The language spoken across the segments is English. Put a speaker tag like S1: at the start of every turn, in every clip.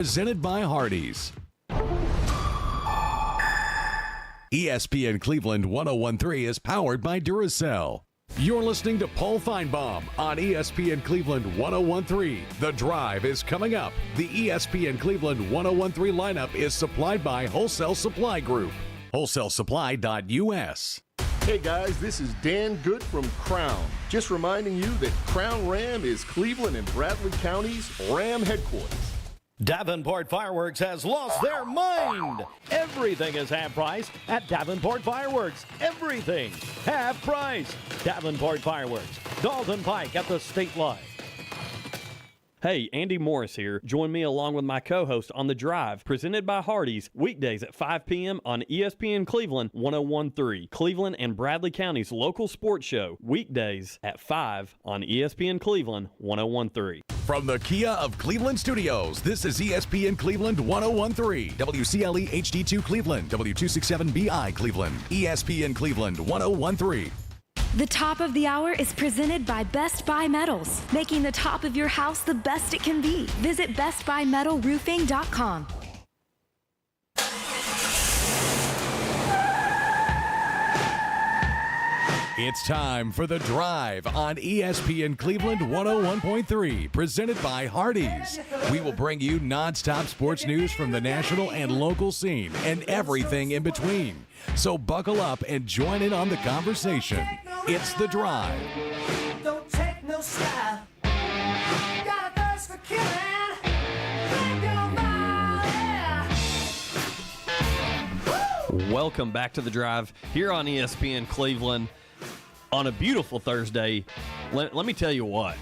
S1: Presented by Hardees. ESPN Cleveland 101.3 is powered by Duracell. You're listening to Paul Feinbaum on ESPN Cleveland 101.3. The Drive is coming up. The ESPN Cleveland 101.3 lineup is supplied by Wholesale Supply Group. WholesaleSupply.us.
S2: Hey guys, this is Dan Good from Crown. Just reminding you that Crown Ram is Cleveland and Bradley County's Ram headquarters.
S3: Davenport Fireworks has lost their mind. Everything is half price at Davenport Fireworks. Everything half price. Davenport Fireworks, Dalton Pike at the state line. Hey, Andy Morris here. Join me along with my co-host on The Drive, presented by Hardees, weekdays at 5 p.m. on ESPN Cleveland 101.3. Cleveland and Bradley County's local sports show, weekdays at 5 on ESPN Cleveland 101.3.
S1: From the Kia of Cleveland Studios, this is ESPN Cleveland 101.3, WCLE HD2 Cleveland, W267BI Cleveland, ESPN Cleveland 101.3.
S4: The top of the hour is presented by Best Buy Metals, making the top of your house the best it can be. Visit bestbuymetalroofing.com.
S1: It's time for The Drive on ESPN Cleveland 101.3, presented by Hardees. We will bring you nonstop sports news from the national and local scene and everything in between. So buckle up and join in on the conversation. It's The Drive.
S5: Don't take no style. Got a thirst for killing. Think about it.
S3: Welcome back to The Drive here on ESPN Cleveland on a beautiful Thursday. Let me tell you what,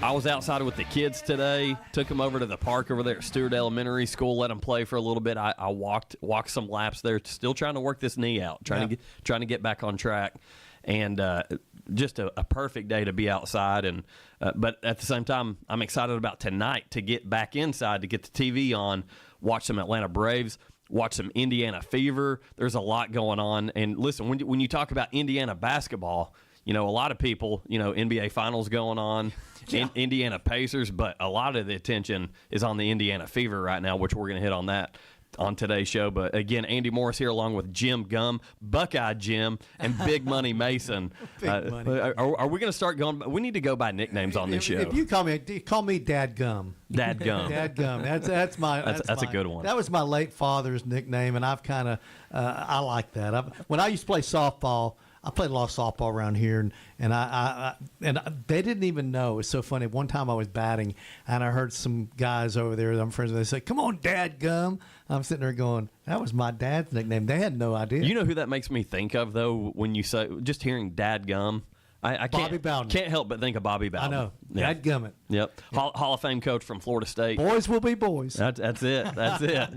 S3: I was outside with the kids today, took them over to the park over there at Stewart Elementary School, let them play for a little bit. I walked some laps there, still trying to work this knee out, trying to get back on track. And just a perfect day to be outside. And but at the same time, I'm excited about tonight to get back inside, to get the TV on, watch some Atlanta Braves, watch some Indiana Fever. There's a lot going on. And listen, when you talk about Indiana basketball, you know, a lot of people, you know, NBA Finals going on, Indiana Pacers, but a lot of the attention is on the Indiana Fever right now, which we're going to hit on that on today's show. But again, Andy Morris here along with Jim Gum, Buckeye Jim, and Big Money Mason.
S6: Money.
S3: Are we going to start going? We need to go by nicknames on this show.
S6: If you call me Dad Gum.
S3: Dad Gum.
S6: Dad Gum. That's
S3: a good one.
S6: That was my late father's nickname, and I've kind of I like that. When I used to play softball, I played a lot of softball around here, and I they didn't even know. It's so funny. One time I was batting, and I heard some guys over there that I'm friends with. They said, "Come on, Dad Gum." I'm sitting there going, "That was my dad's nickname." They had no idea.
S3: You know who that makes me think of, though, when you say just hearing Dad Gum? I
S6: Bobby Bowden.
S3: Can't help but think of Bobby Bowden.
S6: I know.
S3: Yeah.
S6: Dad Gummit.
S3: Yep. Hall of Fame coach from Florida State.
S6: Boys will be boys.
S3: That's it. That's it.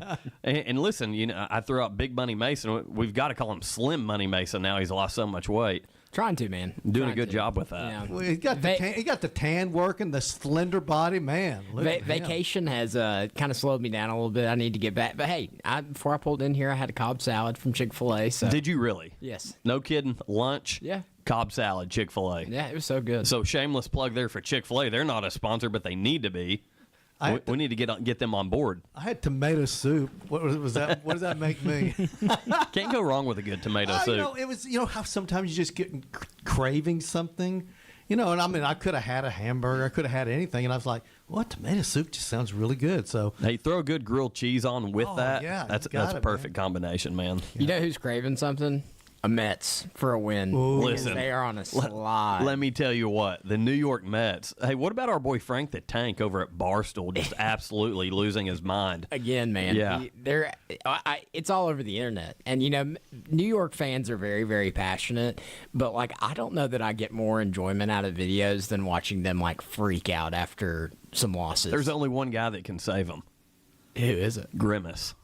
S3: And listen, you know, I threw out Big Money Mason. We've got to call him Slim Money Mason now. He's lost so much weight.
S7: Trying to, man.
S3: Doing a good job with that.
S7: Yeah.
S6: Well, he got the tan working, the slender body, man.
S7: Vacation has kind of slowed me down a little bit. I need to get back. But hey, before I pulled in here, I had a Cobb salad from Chick-fil-A. So.
S3: Did you really?
S7: Yes.
S3: No kidding. Lunch?
S7: Yeah.
S3: Cobb salad, Chick-fil-A.
S7: Yeah, it was so good.
S3: So shameless plug there for Chick-fil-A. They're not a sponsor, but they need to be. We need to get them on board.
S6: I had tomato soup. What was that? What does that make me?
S3: Can't go wrong with a good tomato soup.
S6: You know, it was, you know how sometimes you just get craving something, you know. And I mean, I could have had a hamburger, I could have had anything, and I was like, "What, tomato soup just sounds really good." So
S3: hey, throw a good grilled cheese on with that.
S6: Yeah,
S3: that's a perfect combination, man.
S7: You know who's craving something? A Mets for a win.
S3: Listen,
S7: they are on a slide.
S3: Let me tell you what, the New York Mets. Hey, what about our boy Frank the Tank over at Barstool? Just absolutely losing his mind
S7: again, man.
S3: Yeah,
S7: it's all over the internet, and you know, New York fans are very, very passionate. But like, I don't know that I get more enjoyment out of videos than watching them like freak out after some losses.
S3: There's only one guy that can save them.
S7: Who is it?
S3: Grimace.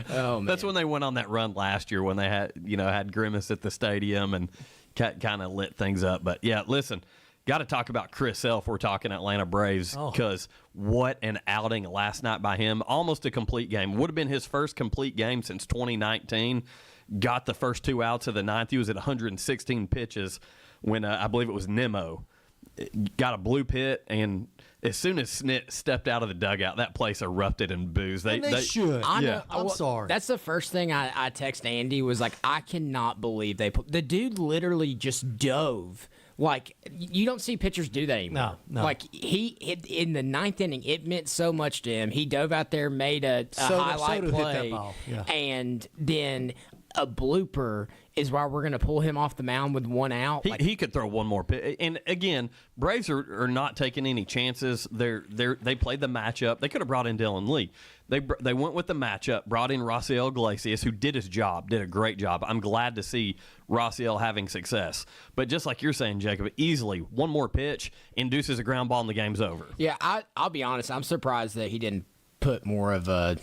S7: Oh, man.
S3: That's when they went on that run last year when they had Grimace at the stadium and kind of lit things up. But yeah, listen, got to talk about Chris Elf. We're talking Atlanta Braves because what an outing last night by him. Almost a complete game. Would have been his first complete game since 2019. Got the first two outs of the ninth. He was at 116 pitches when I believe it was Nemo got a blue pit, and as soon as Snit stepped out of the dugout, that place erupted in boos.
S6: They should. I'm sorry.
S7: That's the first thing I text Andy was like, I cannot believe the dude literally just dove. Like, you don't see pitchers do that anymore.
S6: No.
S7: Like, in the ninth inning, it meant so much to him. He dove out there, made a highlight play,
S6: hit that ball. Yeah.
S7: And then a blooper is why we're going to pull him off the mound with one out.
S3: He could throw one more pitch. And again, Braves are not taking any chances. They played the matchup. They could have brought in Dylan Lee. They went with the matchup, brought in Raciel Iglesias, who did his job, did a great job. I'm glad to see Raciel having success. But just like you're saying, Jacob, easily one more pitch induces a ground ball and the game's over.
S7: Yeah, I'll be honest. I'm surprised that he didn't put more of a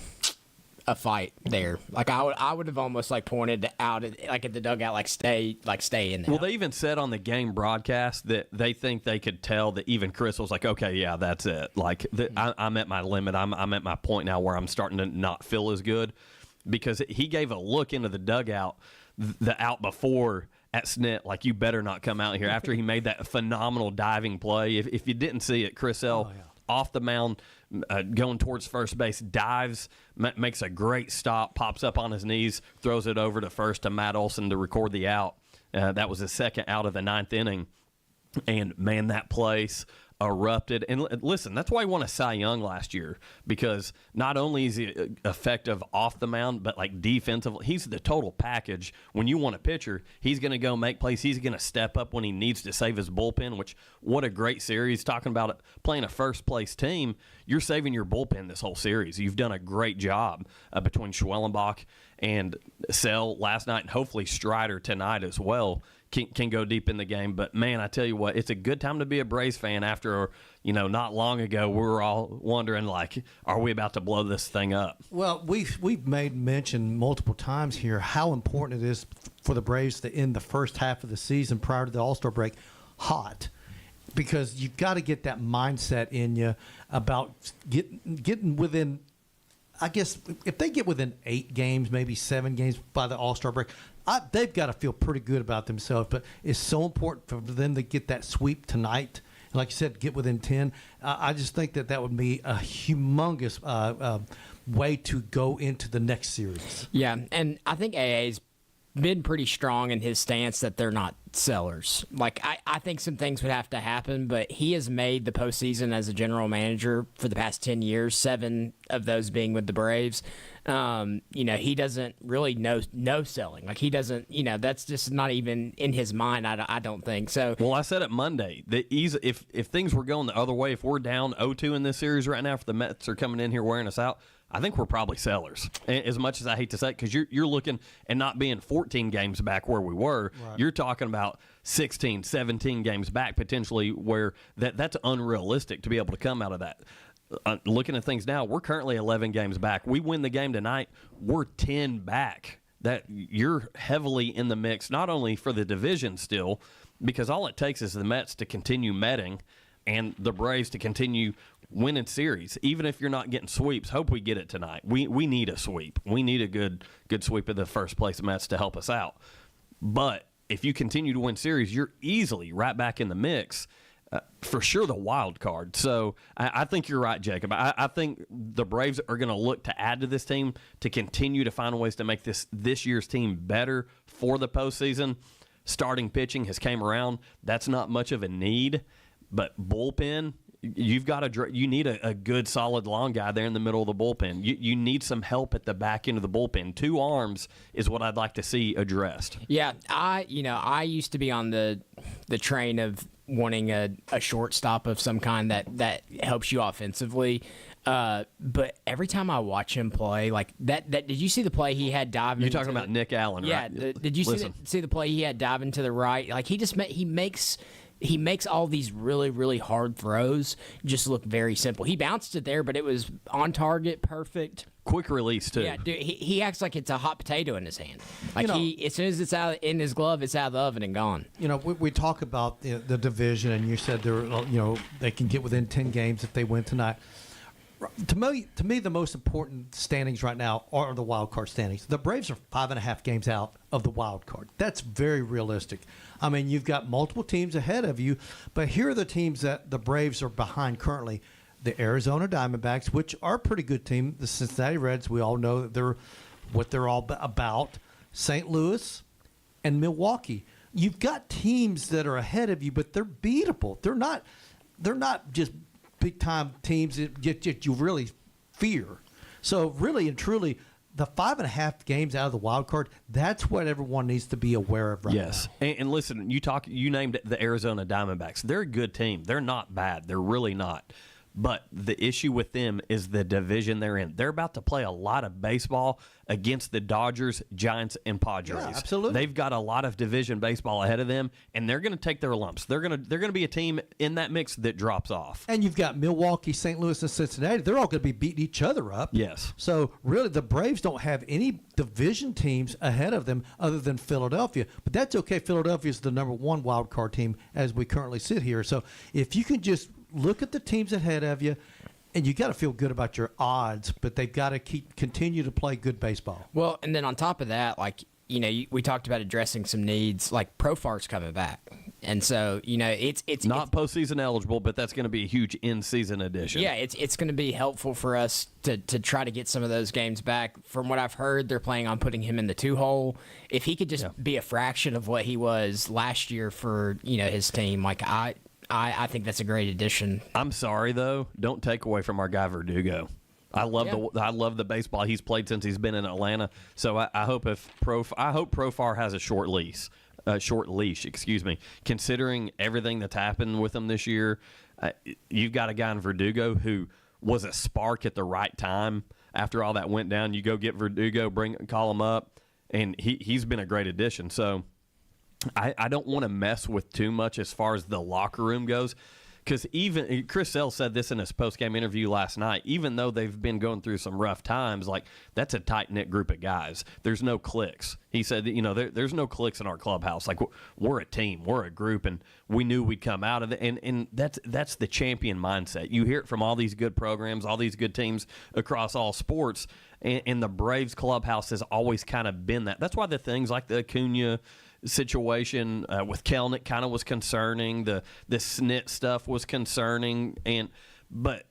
S7: fight there. Like I would have almost like pointed out at the dugout, stay in there.
S3: Well, they even said on the game broadcast that they think they could tell that even Chris was like, okay, yeah, that's it. Like I'm at my limit. I'm at my point now where I'm starting to not feel as good, because he gave a look into the dugout, the out before at Snit, like, you better not come out here after he made that phenomenal diving play. If you didn't see it, Chris L. Off the mound, going towards first base, dives, makes a great stop, pops up on his knees, throws it over to first to Matt Olson to record the out. That was his second out of the ninth inning. And, man, that place erupted. And listen, that's why he won a Cy Young last year, because not only is he effective off the mound, but like defensively, he's the total package. When you want a pitcher, he's going to go make plays. He's going to step up when he needs to save his bullpen, which, what a great series. Talking about it, playing a first-place team, you're saving your bullpen this whole series. You've done a great job between Schwellenbach and Sell last night, and hopefully Strider tonight as well. Can go deep in the game. But, man, I tell you what, it's a good time to be a Braves fan after, not long ago we were all wondering, like, are we about to blow this thing up?
S6: Well, we've made mention multiple times here how important it is for the Braves to end the first half of the season prior to the All-Star break hot, because you've got to get that mindset in you about getting within – I guess if they get within 8 games, maybe 7 games by the All-Star break, they've got to feel pretty good about themselves. But it's so important for them to get that sweep tonight. And like you said, get within 10. I just think that would be a humongous way to go into the next series.
S7: Yeah, and I think AA's been pretty strong in his stance that they're not sellers. Like, I think some things would have to happen, but he has made the postseason as a general manager for the past 10 years, 7 of those being with the Braves. He doesn't really know selling. Like, he doesn't, that's just not even in his mind, I don't think. So,
S3: well, I said it Monday that if things were going the other way, if we're down 0-2 in this series right now, if the Mets are coming in here wearing us out, I think we're probably sellers, as much as I hate to say it, because you're looking and not being 14 games back where we were. Right. You're talking about 16, 17 games back potentially, where that's unrealistic to be able to come out of that. Looking at things now, we're currently 11 games back. We win the game tonight, we're 10 back. That you're heavily in the mix, not only for the division still, because all it takes is the Mets to continue metting and the Braves to continue winning series. Even if you're not getting sweeps, hope we get it tonight. We need a sweep. We need a good sweep of the first place Mets to help us out. But if you continue to win series, you're easily right back in the mix. For sure, the wild card. So I think you're right, Jacob. I think the Braves are going to look to add to this team to continue to find ways to make this year's team better for the postseason. Starting pitching has came around. That's not much of a need. But bullpen, you need a good, solid, long guy there in the middle of the bullpen. You need some help at the back end of the bullpen. 2 arms is what I'd like to see addressed.
S7: Yeah, I used to be on the train of wanting a shortstop of some kind that helps you offensively. But every time I watch him play, like that did you see the play he had diving?
S3: You're talking about Nick Allen, right?
S7: Yeah. Did you see the play he had diving to the right? Like he makes all these really, really hard throws just look very simple. He bounced it there, but it was on target, perfect.
S3: Quick release, too.
S7: Yeah, dude, he acts like it's a hot potato in his hand. Like, as soon as it's out in his glove, it's out of the oven and gone.
S6: We talk about the division, and you said they can get within 10 games if they win tonight. To me, the most important standings right now are the wild card standings. The Braves are 5.5 games out of the wild card. That's very realistic. I mean, you've got multiple teams ahead of you, but here are the teams that the Braves are behind currently. The Arizona Diamondbacks, which are a pretty good team. The Cincinnati Reds, we all know that they're all about. St. Louis and Milwaukee. You've got teams that are ahead of you, but they're beatable. They're not just big-time teams that you really fear. So really and truly, the 5.5 games out of the wild card, that's what everyone needs to be aware of right now.
S3: Yes. And listen, you named the Arizona Diamondbacks. They're a good team. They're not bad. They're really not. But the issue with them is the division they're in. They're about to play a lot of baseball against the Dodgers, Giants, and Padres.
S6: Yeah, absolutely.
S3: They've got a lot of division baseball ahead of them, and they're going to take their lumps. They're going to be a team in that mix that drops off.
S6: And you've got Milwaukee, St. Louis, and Cincinnati. They're all going to be beating each other up.
S3: Yes.
S6: So really, the Braves don't have any division teams ahead of them other than Philadelphia. But that's okay. Philadelphia is the number 1 wild card team as we currently sit here. So if you can just look at the teams ahead of you, and you got to feel good about your odds, but they've got to continue to play good baseball.
S7: Well, and then on top of that, like, we talked about addressing some needs, like Profar's coming back. And so, it's
S3: not postseason eligible, but that's going to be a huge in-season addition.
S7: Yeah, it's going to be helpful for us to try to get some of those games back. From what I've heard, they're planning on putting him in the 2-hole. If he could just be a fraction of what he was last year for, his team, like I think that's a great addition.
S3: I'm sorry though, don't take away from our guy Verdugo. I love the baseball he's played since he's been in Atlanta. So I hope Profar has a short leash, excuse me. Considering everything that's happened with him this year, you've got a guy in Verdugo who was a spark at the right time. After all that went down, you go get Verdugo, call him up, and he's been a great addition. So I don't want to mess with too much as far as the locker room goes, because even Chris Sale said this in his post-game interview last night. Even though they've been going through some rough times, like, that's a tight-knit group of guys. There's no cliques. He said that, there's no cliques in our clubhouse. Like, we're a team, we're a group, and we knew we'd come out of it. And that's the champion mindset. You hear it from all these good programs, all these good teams across all sports. And the Braves clubhouse has always kind of been that. That's why the things like the Acuna situation with Kelnick kind of was concerning. The Snit stuff was concerning, but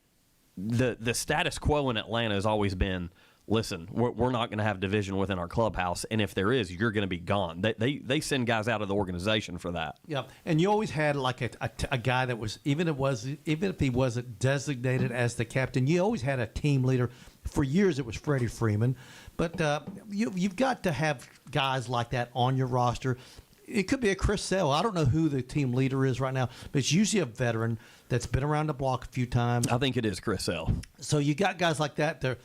S3: the status quo in Atlanta has always been, listen, we're not going to have division within our clubhouse, and if there is, you're going to be gone. They send guys out of the organization for that.
S6: Yeah, and you always had like a guy that was even if he wasn't designated as the captain, you always had a team leader. For years, it was Freddie Freeman. But you've got to have guys like that on your roster. It could be a Chris Sale. I don't know who the team leader is right now, but it's usually a veteran that's been around the block a few times.
S3: I think it is Chris Sale.
S6: So you got guys like that. They're,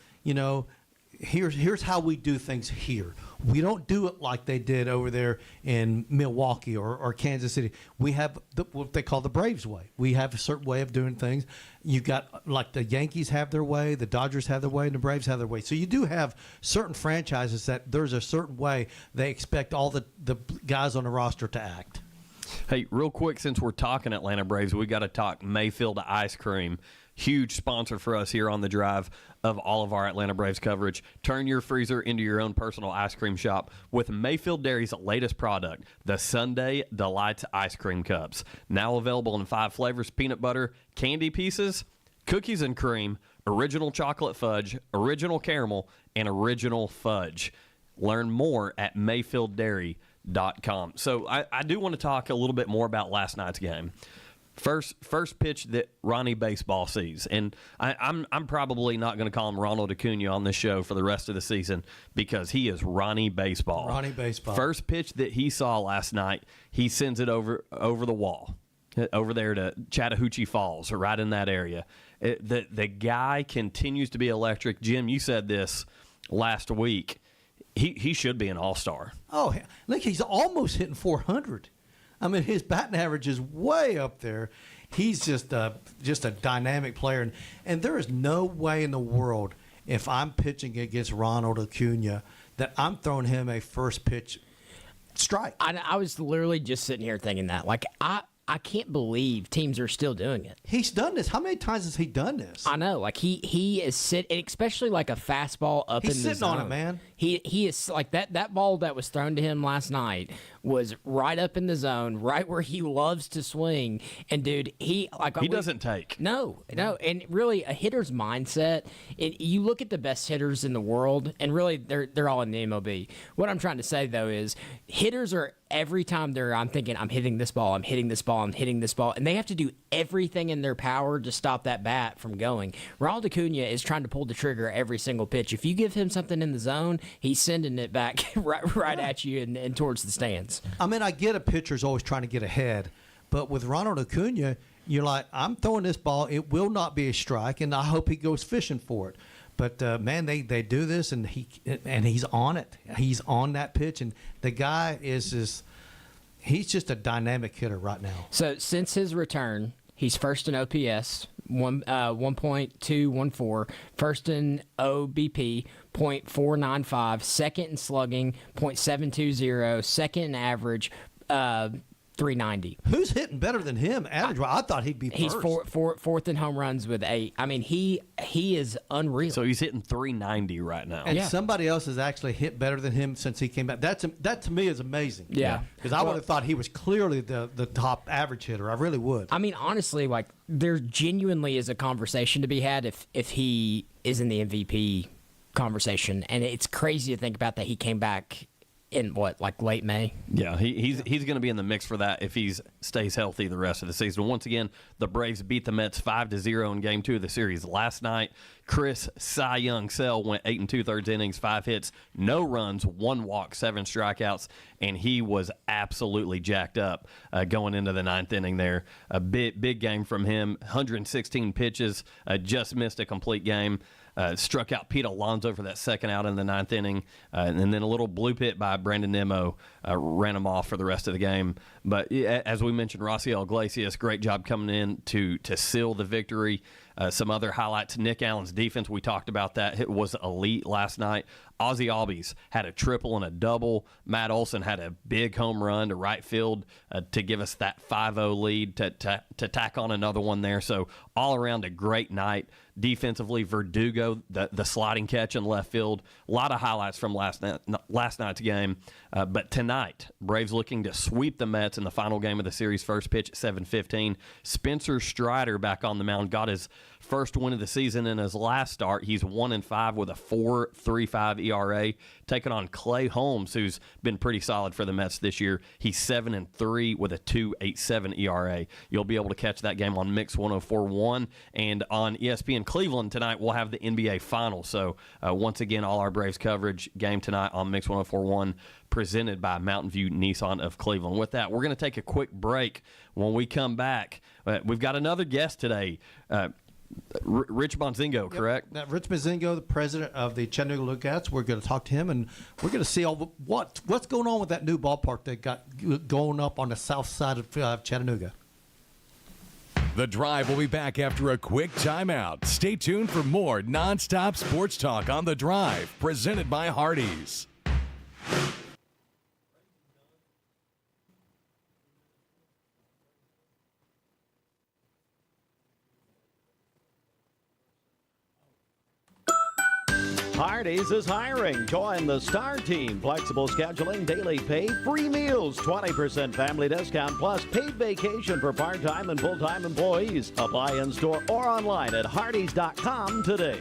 S6: here's how we do things here. We don't do it like they did over there in Milwaukee or Kansas City. We have what they call the Braves way. We have a certain way of doing things. You've got, like, the Yankees have their way, the Dodgers have their way, and the Braves have their way. So you do have certain franchises that there's a certain way they expect all the guys on the roster to act.
S3: Hey, real quick, since we're talking Atlanta Braves, we got to talk Mayfield Ice Cream. Huge sponsor for us here on The Drive of all of our Atlanta Braves coverage. Turn your freezer into your own personal ice cream shop with Mayfield Dairy's latest product, the Sunday Delights Ice Cream Cups. Now available in 5 flavors: peanut butter, candy pieces, cookies and cream, original chocolate fudge, original caramel, and original fudge. Learn more at MayfieldDairy.com. So I do want to talk a little bit more about last night's game. First pitch that Ronnie Baseball sees, and I'm probably not going to call him Ronald Acuna on this show for the rest of the season because he is Ronnie Baseball.
S6: Ronnie Baseball.
S3: First pitch that he saw last night, he sends it over the wall, over there to Chattahoochee Falls, right in that area. The guy continues to be electric. Jim, you said this last week. He should be an all-star.
S6: Oh, look, he's almost hitting 400. I mean, his batting average is way up there. He's just a dynamic player. And there is no way in the world, if I'm pitching against Ronald Acuna, that I'm throwing him a first pitch strike.
S7: I was literally just sitting here thinking that. Like, I can't believe teams are still doing it.
S6: He's done this. How many times has he done this?
S7: I know, like he is especially like a fastball up
S6: He's
S7: in the
S6: sitting
S7: zone.
S6: on it, man.
S7: He is like that ball that was thrown to him last night was right up in the zone, right where he loves to swing. And dude, he
S3: doesn't take.
S7: No, and really a hitter's mindset. You look at the best hitters in the world, and really they're all in the MLB. What I'm trying to say though is hitters are every time I'm thinking I'm hitting this ball, I'm hitting this ball, I'm hitting this ball, and they have to do everything in their power to stop that bat from going. Ronald Acuna is trying to pull the trigger every single pitch. If you give him something in the zone, he's sending it back right at you and towards the stands.
S6: I mean, I get a pitcher's always trying to get ahead, but with Ronald Acuna, you're like, I'm throwing this ball. It will not be a strike, and I hope he goes fishing for it. But, man, they do this, and he's on it. He's on that pitch, and the guy he's just a dynamic hitter right now.
S7: So since his return, he's first in OPS, 1.214, first in OBP, 0.495, second in slugging, 0.720, second in average, 390.
S6: Who's hitting better than him? Average. I thought he'd be first.
S7: He's fourth in home runs with 8. I mean, he is unreal.
S3: So he's hitting 390 right now.
S6: And somebody else has actually hit better than him since he came back. That to me is amazing.
S7: Yeah.
S6: Because I would have thought he was clearly the top average hitter. I really would.
S7: I mean, honestly, like there genuinely is a conversation to be had if he is in the MVP conversation, and it's crazy to think about that he came back in late May?
S3: Yeah, he's going to be in the mix for that if he stays healthy the rest of the season. Once again, the Braves beat the Mets 5-0 in Game 2 of the series last night. Chris Cy Young Sale went 8 2/3 innings, 5 hits, no runs, 1 walk, 7 strikeouts, and he was absolutely jacked up going into the 9th inning there. A big game from him, 116 pitches, just missed a complete game. Struck out Pete Alonso for that second out in the 9th inning, and then a little bloop hit by Brandon Nimmo ran him off for the rest of the game. But as we mentioned, Raciel Iglesias, great job coming in to seal the victory. Some other highlights, Nick Allen's defense, we talked about that. It was elite last night. Ozzie Albies had a triple and a double. Matt Olson had a big home run to right field to give us that 5-0 lead to tack on another one there. So all around a great night. Defensively, Verdugo, the sliding catch in left field. A lot of highlights from last night's game. But tonight, Braves looking to sweep the Mets in the final game of the series. First pitch at 7:15. Spencer Strider back on the mound. Got his first win of the season in his last start. He's 1-5 with a 4.35 ERA. Taking on Clay Holmes, who's been pretty solid for the Mets this year. He's 7-3 with a 2.87 ERA. You'll be able to catch that game on Mix 104.1 and on ESPN Cleveland tonight. We'll have the NBA Finals. So once again, all our Braves coverage game tonight on Mix 104.1. Presented by Mountain View Nissan of Cleveland. With that, we're going to take a quick break. When we come back, we've got another guest today, Rich Bonzingo, correct?
S6: Yep. Rich Bonzingo, the president of the Chattanooga Lookouts. We're going to talk to him, and we're going to see what's going on with that new ballpark they got going up on the south side of Chattanooga.
S1: The Drive will be back after a quick timeout. Stay tuned for more nonstop sports talk on The Drive, presented by Hardees.
S8: Hardees is hiring. Join the Star Team. Flexible scheduling, daily pay, free meals, 20% family discount, plus paid vacation for part-time and full-time employees. Apply in-store or online at Hardees.com today.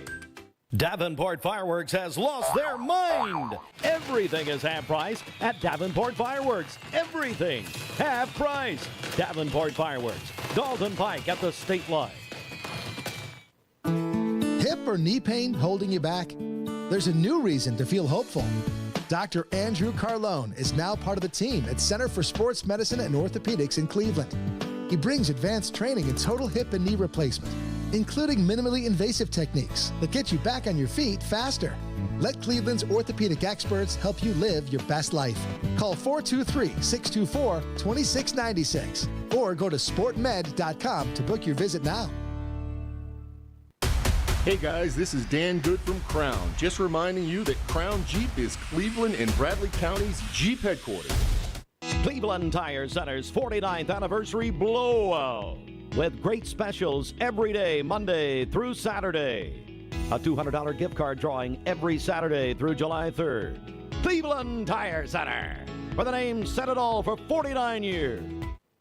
S8: Davenport Fireworks has lost their mind. Everything is half price at Davenport Fireworks. Everything half price. Davenport Fireworks. Dalton Pike at the state line.
S9: Hip or knee pain holding you back? There's a new reason to feel hopeful. Dr. Andrew Carlone is now part of the team at Center for Sports Medicine and Orthopedics in Cleveland. He brings advanced training in total hip and knee replacement, including minimally invasive techniques that get you back on your feet faster. Let Cleveland's orthopedic experts help you live your best life. Call 423-624-2696 or go to sportmed.com to book your visit now.
S2: Hey guys, this is Dan Good from Crown. Just reminding you that Crown Jeep is Cleveland and Bradley County's Jeep headquarters.
S8: Cleveland Tire Center's 49th anniversary blowout with great specials every day, Monday through Saturday. A $200 gift card drawing every Saturday through July 3rd. Cleveland Tire Center, where the name said it all for 49 years.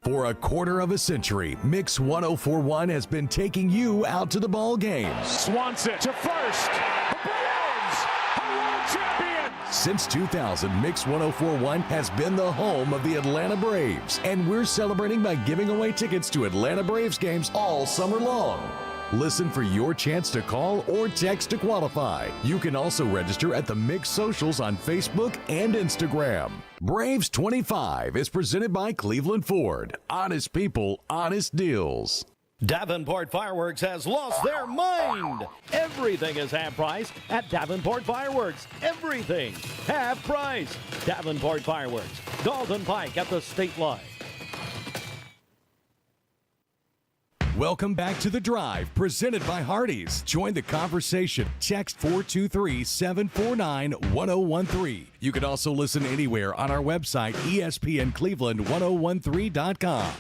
S1: For a quarter of a century, Mix 1041 has been taking you out to the ball games.
S10: Swanson to first. The Braves are world champions.
S1: Since 2000, Mix 1041 has been the home of the Atlanta Braves, and we're celebrating by giving away tickets to Atlanta Braves games all summer long. Listen for your chance to call or text to qualify. You can also register at the Mix socials on Facebook and Instagram. Braves 25 is presented by Cleveland Ford. Honest people, honest deals.
S8: Davenport Fireworks has lost their mind. Everything is half price at Davenport Fireworks. Everything half price. Davenport Fireworks, Dalton Pike at the state line.
S1: Welcome back to The Drive, presented by Hardees. Join the conversation. Text 423-749-1013. You can also listen anywhere on our website, ESPNCleveland1013.com.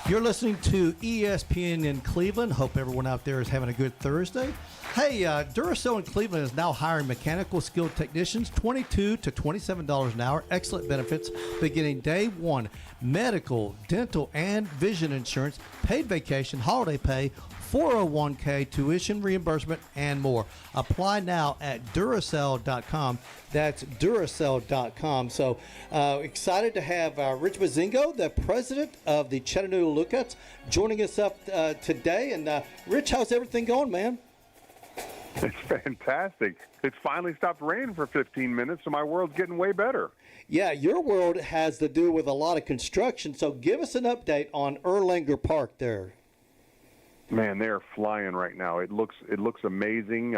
S6: You're listening to ESPN in Cleveland. Hope everyone out there is having a good Thursday. Hey, Duracell in Cleveland is now hiring mechanical skilled technicians, $22 to $27 an hour. Excellent benefits beginning day one. Medical, dental, and vision insurance, paid vacation, holiday pay, 401k, tuition reimbursement, and more. Apply now at Duracell.com. That's Duracell.com. So excited to have Rich Bazingo, the president of the Chattanooga Lookouts, joining us up today. And Rich, how's everything going, man?
S11: It's fantastic. It's finally stopped raining for 15 minutes, so my world's getting way better.
S6: Yeah, your world has to do with a lot of construction. So give us an update on Erlanger Park there.
S11: Man, they are flying right now. It looks amazing.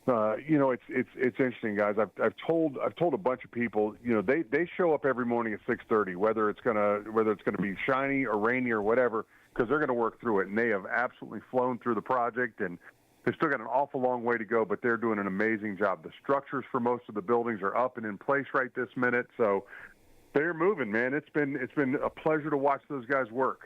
S11: It's interesting, guys. I've told a bunch of people, they show up every morning at 6:30, whether it's gonna be shiny or rainy or whatever, because they're gonna work through it, and they have absolutely flown through the project, and they've still got an awful long way to go, but they're doing an amazing job. The structures for most of the buildings are up and in place right this minute, so they're moving, man. It's been a pleasure to watch those guys work.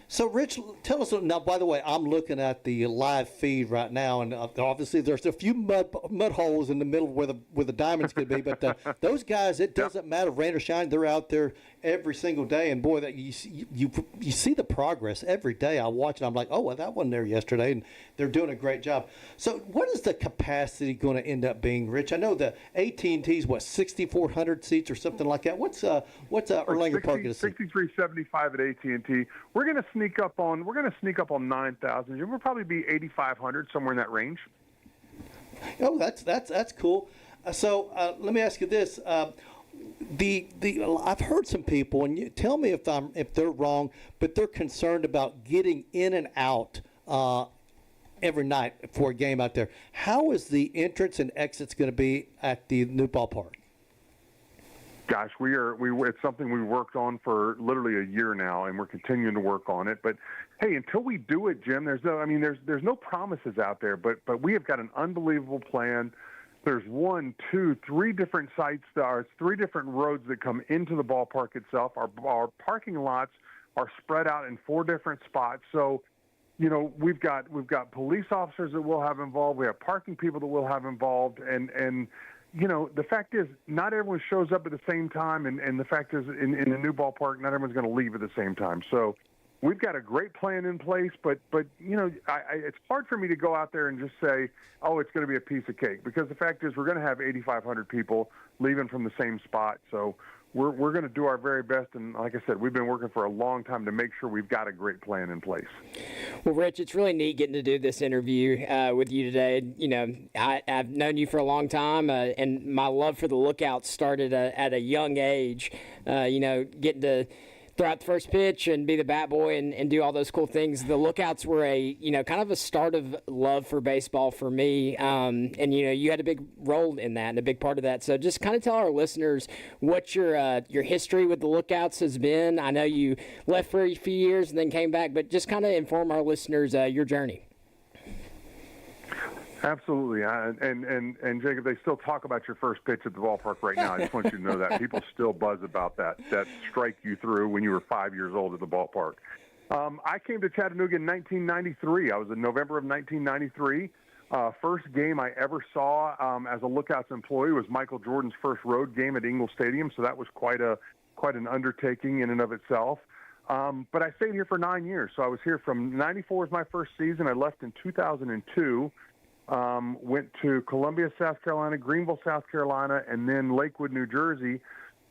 S6: So, Rich, tell us now. By the way, I'm looking at the live feed right now, and obviously there's a few mud holes in the middle where the diamonds could be. But those guys, it doesn't matter, rain or shine, they're out there every single day. And boy, that you see the progress every day. I watch it. I'm like, oh, well, that wasn't there yesterday, and they're doing a great job. So, what is the capacity going to end up being, Rich? I know the AT&T's 6,400 seats or something like that. What's Erlanger Park going to see?
S11: 6,375 at AT&T. We're going to sneak up on 9,000. We'll probably be 8,500, somewhere in that range.
S6: Oh, that's cool. So let me ask you this: I've heard some people, and you tell me if they're wrong, but they're concerned about getting in and out every night for a game out there. How is the entrance and exits going to be at the new ballpark?
S11: Gosh, it's something we worked on for literally a year now, and we're continuing to work on it. But hey, until we do it, Jim, there's no promises out there. But we have got an unbelievable plan. There's 1, 2, 3 different sites. There are 3 different roads that come into the ballpark itself. Our parking lots are spread out in 4 different spots. So, we've got police officers that we'll have involved. We have parking people that we'll have involved, and the fact is, not everyone shows up at the same time, and the fact is, in the new ballpark, not everyone's going to leave at the same time. So we've got a great plan in place, but it's hard for me to go out there and just say, oh, it's going to be a piece of cake, because the fact is, we're going to have 8,500 people leaving from the same spot. So we're going to do our very best, and like I said, we've been working for a long time to make sure we've got a great plan in place.
S7: Well, Rich, it's really neat getting to do this interview with you today. I've known you for a long time, and my love for the Lookouts started at a young age. Getting to throw out the first pitch and be the bat boy and do all those cool things. The lookouts were kind of a start of love for baseball for me. And, you had a big role in that and a big part of that. So just kind of tell our listeners what your history with the lookouts has been. I know you left for a few years and then came back, but just kind of inform our listeners your journey.
S11: Absolutely, and Jacob, they still talk about your first pitch at the ballpark right now. I just want you to know that people still buzz about that strike you threw when you were 5 years old at the ballpark. I came to Chattanooga in 1993. I was in November of 1993. First game I ever saw as a Lookouts employee was Michael Jordan's first road game at Ingle Stadium, so that was quite an undertaking in and of itself. But I stayed here for 9 years, so I was here from 94 was my first season. I left in 2002. Went to Columbia, South Carolina, Greenville, South Carolina, and then Lakewood, New Jersey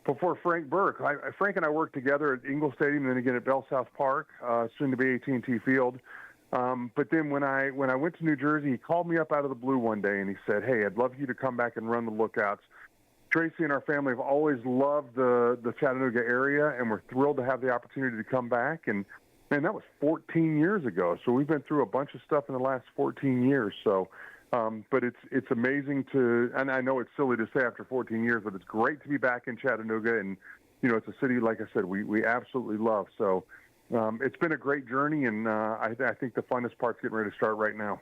S11: before Frank Burke. Frank and I worked together at Ingle Stadium and then again at Bell South Park, soon to be AT&T Field. But then when I went to New Jersey, he called me up out of the blue one day and he said, "Hey, I'd love you to come back and run the Lookouts. Tracy and our family have always loved the Chattanooga area, and we're thrilled to have the opportunity to come back." And man, that was 14 years ago. So we've been through a bunch of stuff in the last 14 years. So, but it's amazing and I know it's silly to say after 14 years, but it's great to be back in Chattanooga. And, it's a city, like I said, we absolutely love. So it's been a great journey, and I think the funnest part's getting ready to start right now.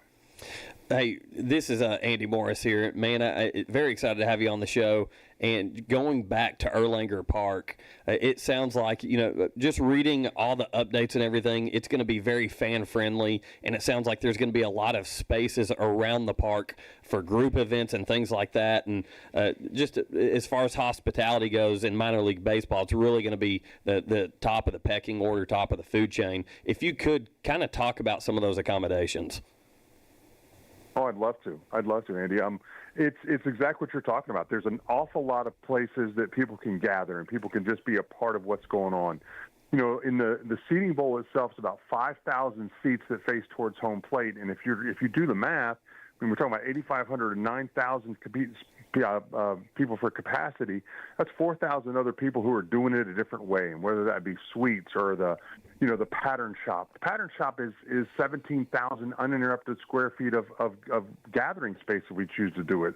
S3: Hey, this is Andy Morris here. Man, very excited to have you on the show. And going back to Erlanger Park, it sounds like, just reading all the updates and everything, it's going to be very fan-friendly, and it sounds like there's going to be a lot of spaces around the park for group events and things like that. And just as far as hospitality goes in minor league baseball, it's really going to be the top of the pecking order, top of the food chain. If you could kind of talk about some of those accommodations.
S11: Oh, I'd love to, Andy. It's exactly what you're talking about. There's an awful lot of places that people can gather and people can just be a part of what's going on. In the seating bowl itself is about 5,000 seats that face towards home plate, and if you do the math, when we're talking about 8,500 and 9,000 people for capacity, that's 4,000 other people who are doing it a different way, and whether that be suites or the pattern shop. The pattern shop is 17,000 uninterrupted square feet of gathering space if we choose to do it.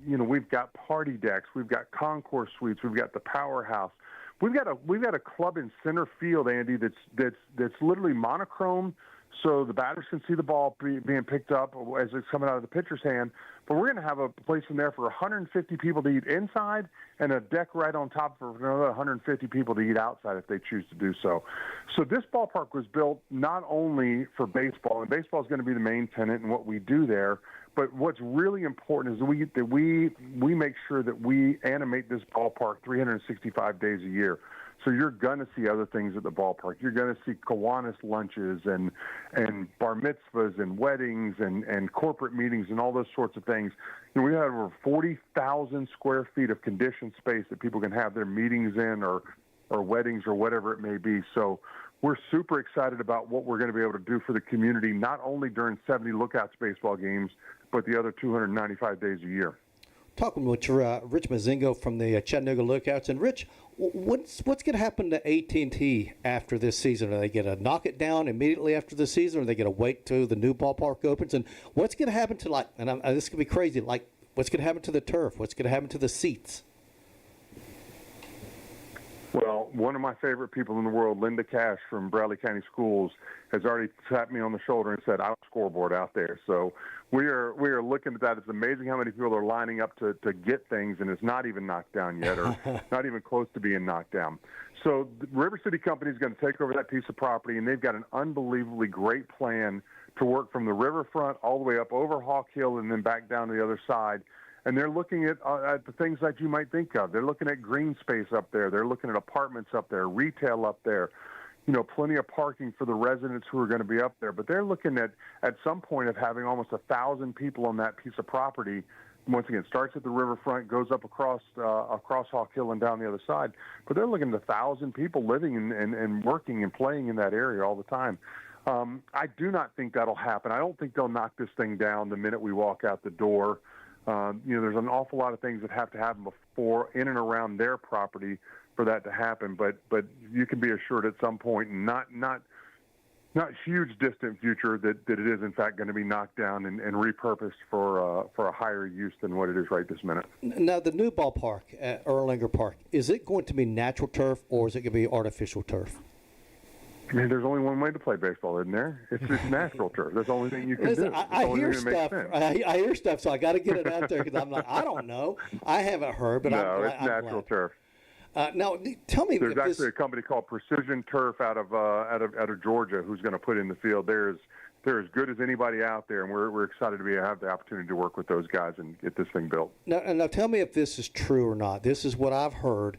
S11: We've got party decks, we've got concourse suites, we've got the powerhouse. We've got a club in center field, Andy, that's literally monochrome, so the batters can see the ball being picked up as it's coming out of the pitcher's hand. But we're going to have a place in there for 150 people to eat inside and a deck right on top for another 150 people to eat outside if they choose to do so. So this ballpark was built not only for baseball, and baseball is going to be the main tenet in what we do there, but what's really important is that we make sure that we animate this ballpark 365 days a year. So you're going to see other things at the ballpark. You're going to see Kiwanis lunches and bar mitzvahs and weddings and corporate meetings and all those sorts of things. We have over 40,000 square feet of conditioned space that people can have their meetings in or weddings or whatever it may be. So we're super excited about what we're going to be able to do for the community, not only during 70 Lookouts baseball games, but the other 295 days a year.
S6: Talking with Rich Mazingo from the Chattanooga Lookouts. And Rich, what's going to happen to AT&T after this season? Are they going to knock it down immediately after the season, or are they going to wait till the new ballpark opens? And what's going to happen to this could be crazy, what's going to happen to the turf? What's going to happen to the seats?
S11: Well, one of my favorite people in the world, Linda Cash from Bradley County Schools, has already tapped me on the shoulder and said, "I'll scoreboard out there." So we are looking at that. It's amazing how many people are lining up to get things, and it's not even knocked down yet, or not even close to being knocked down. So the River City Company is going to take over that piece of property, and they've got an unbelievably great plan to work from the riverfront all the way up over Hawk Hill and then back down to the other side. And they're looking at the things that you might think of. They're looking at green space up there. They're looking at apartments up there, retail up there, plenty of parking for the residents who are going to be up there. But they're looking at some point of having almost 1,000 people on that piece of property. Once again, starts at the riverfront, goes up across Hawk Hill and down the other side. But they're looking at 1,000 people living and working and playing in that area all the time. I do not think that'll happen. I don't think they'll knock this thing down the minute we walk out the door. There's an awful lot of things that have to happen before, in and around their property, for that to happen. But you can be assured at some point, not huge distant future, that it is in fact going to be knocked down and repurposed for a higher use than what it is right this minute.
S6: Now, the new ballpark at Erlanger Park, is it going to be natural turf or is it going to be artificial turf?
S11: There's only one way to play baseball, isn't there? It's natural turf. That's the only thing you can do.
S6: I hear stuff. I hear stuff, so I got to get it out there because I'm like, I don't know. I haven't heard, but
S11: it's natural turf.
S6: Now, tell me.
S11: There's actually a company called Precision Turf out of Georgia who's going to put in the field. They're as good as anybody out there, and we're excited to have the opportunity to work with those guys and get this thing built.
S6: Now, tell me if this is true or not. This is what I've heard.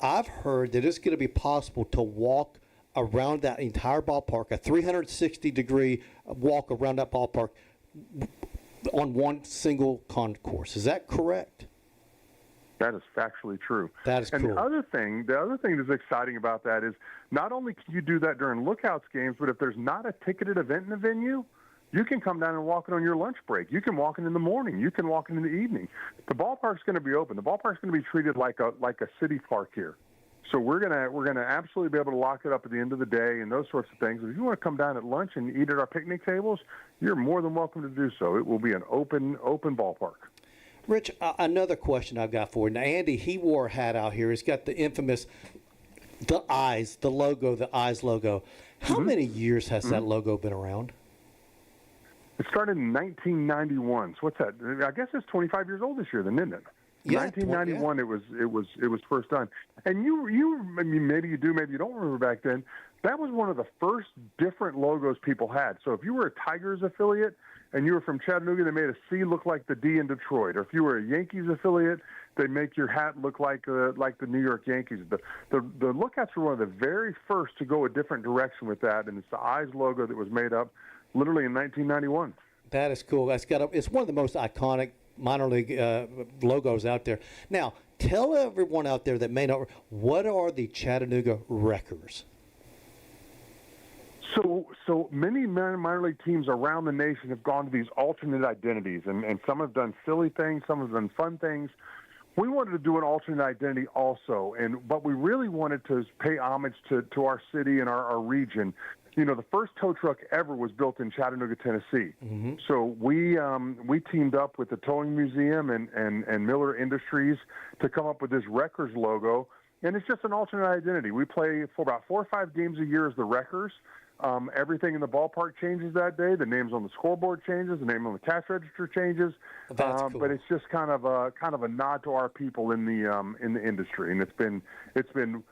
S6: I've heard that it's going to be possible to walk around that entire ballpark, a 360-degree walk around that ballpark on one single concourse. Is that correct?
S11: That is factually true.
S6: That is cool.
S11: And the other thing that's exciting about that is not only can you do that during Lookouts games, but if there's not a ticketed event in the venue, you can come down and walk it on your lunch break. You can walk it in the morning. You can walk it in the evening. The ballpark's going to be open. The ballpark's going to be treated like a city park here. So we're gonna absolutely be able to lock it up at the end of the day and those sorts of things. If you want to come down at lunch and eat at our picnic tables, you're more than welcome to do so. It will be an open ballpark.
S6: Rich, another question I've got for you. Now, Andy, he wore a hat out here. He's got the infamous, the eyes logo. How many years has that logo been around?
S11: It started in 1991. So what's that? I guess it's 25 years old this year, then, isn't it?
S6: Yeah,
S11: 1991. Yeah. It was first done. And you I mean, maybe you do, maybe you don't remember back then. That was one of the first different logos people had. So if you were a Tigers affiliate and you were from Chattanooga, they made a C look like the D in Detroit. Or if you were a Yankees affiliate, they make your hat look like the New York Yankees. The Lookouts were one of the very first to go a different direction with that, and it's the Eyes logo that was made up literally in 1991.
S6: That is cool. It's one of the most iconic minor league logos out there. Now, tell everyone out there that may not, what are the Chattanooga Wreckers?
S11: So many minor league teams around the nation have gone to these alternate identities, and some have done silly things, some have done fun things. We wanted to do an alternate identity also, but we really wanted to pay homage to our city and our region. You know, the first tow truck ever was built in Chattanooga, Tennessee. Mm-hmm. So we teamed up with the Towing Museum and Miller Industries to come up with this Wreckers logo, and it's just an alternate identity. We play for about 4 or 5 games a year as the Wreckers. Everything in the ballpark changes that day. The names on the scoreboard changes. The name on the cash register changes.
S6: That's cool.
S11: But it's just kind of a nod to our people in the industry, and it's been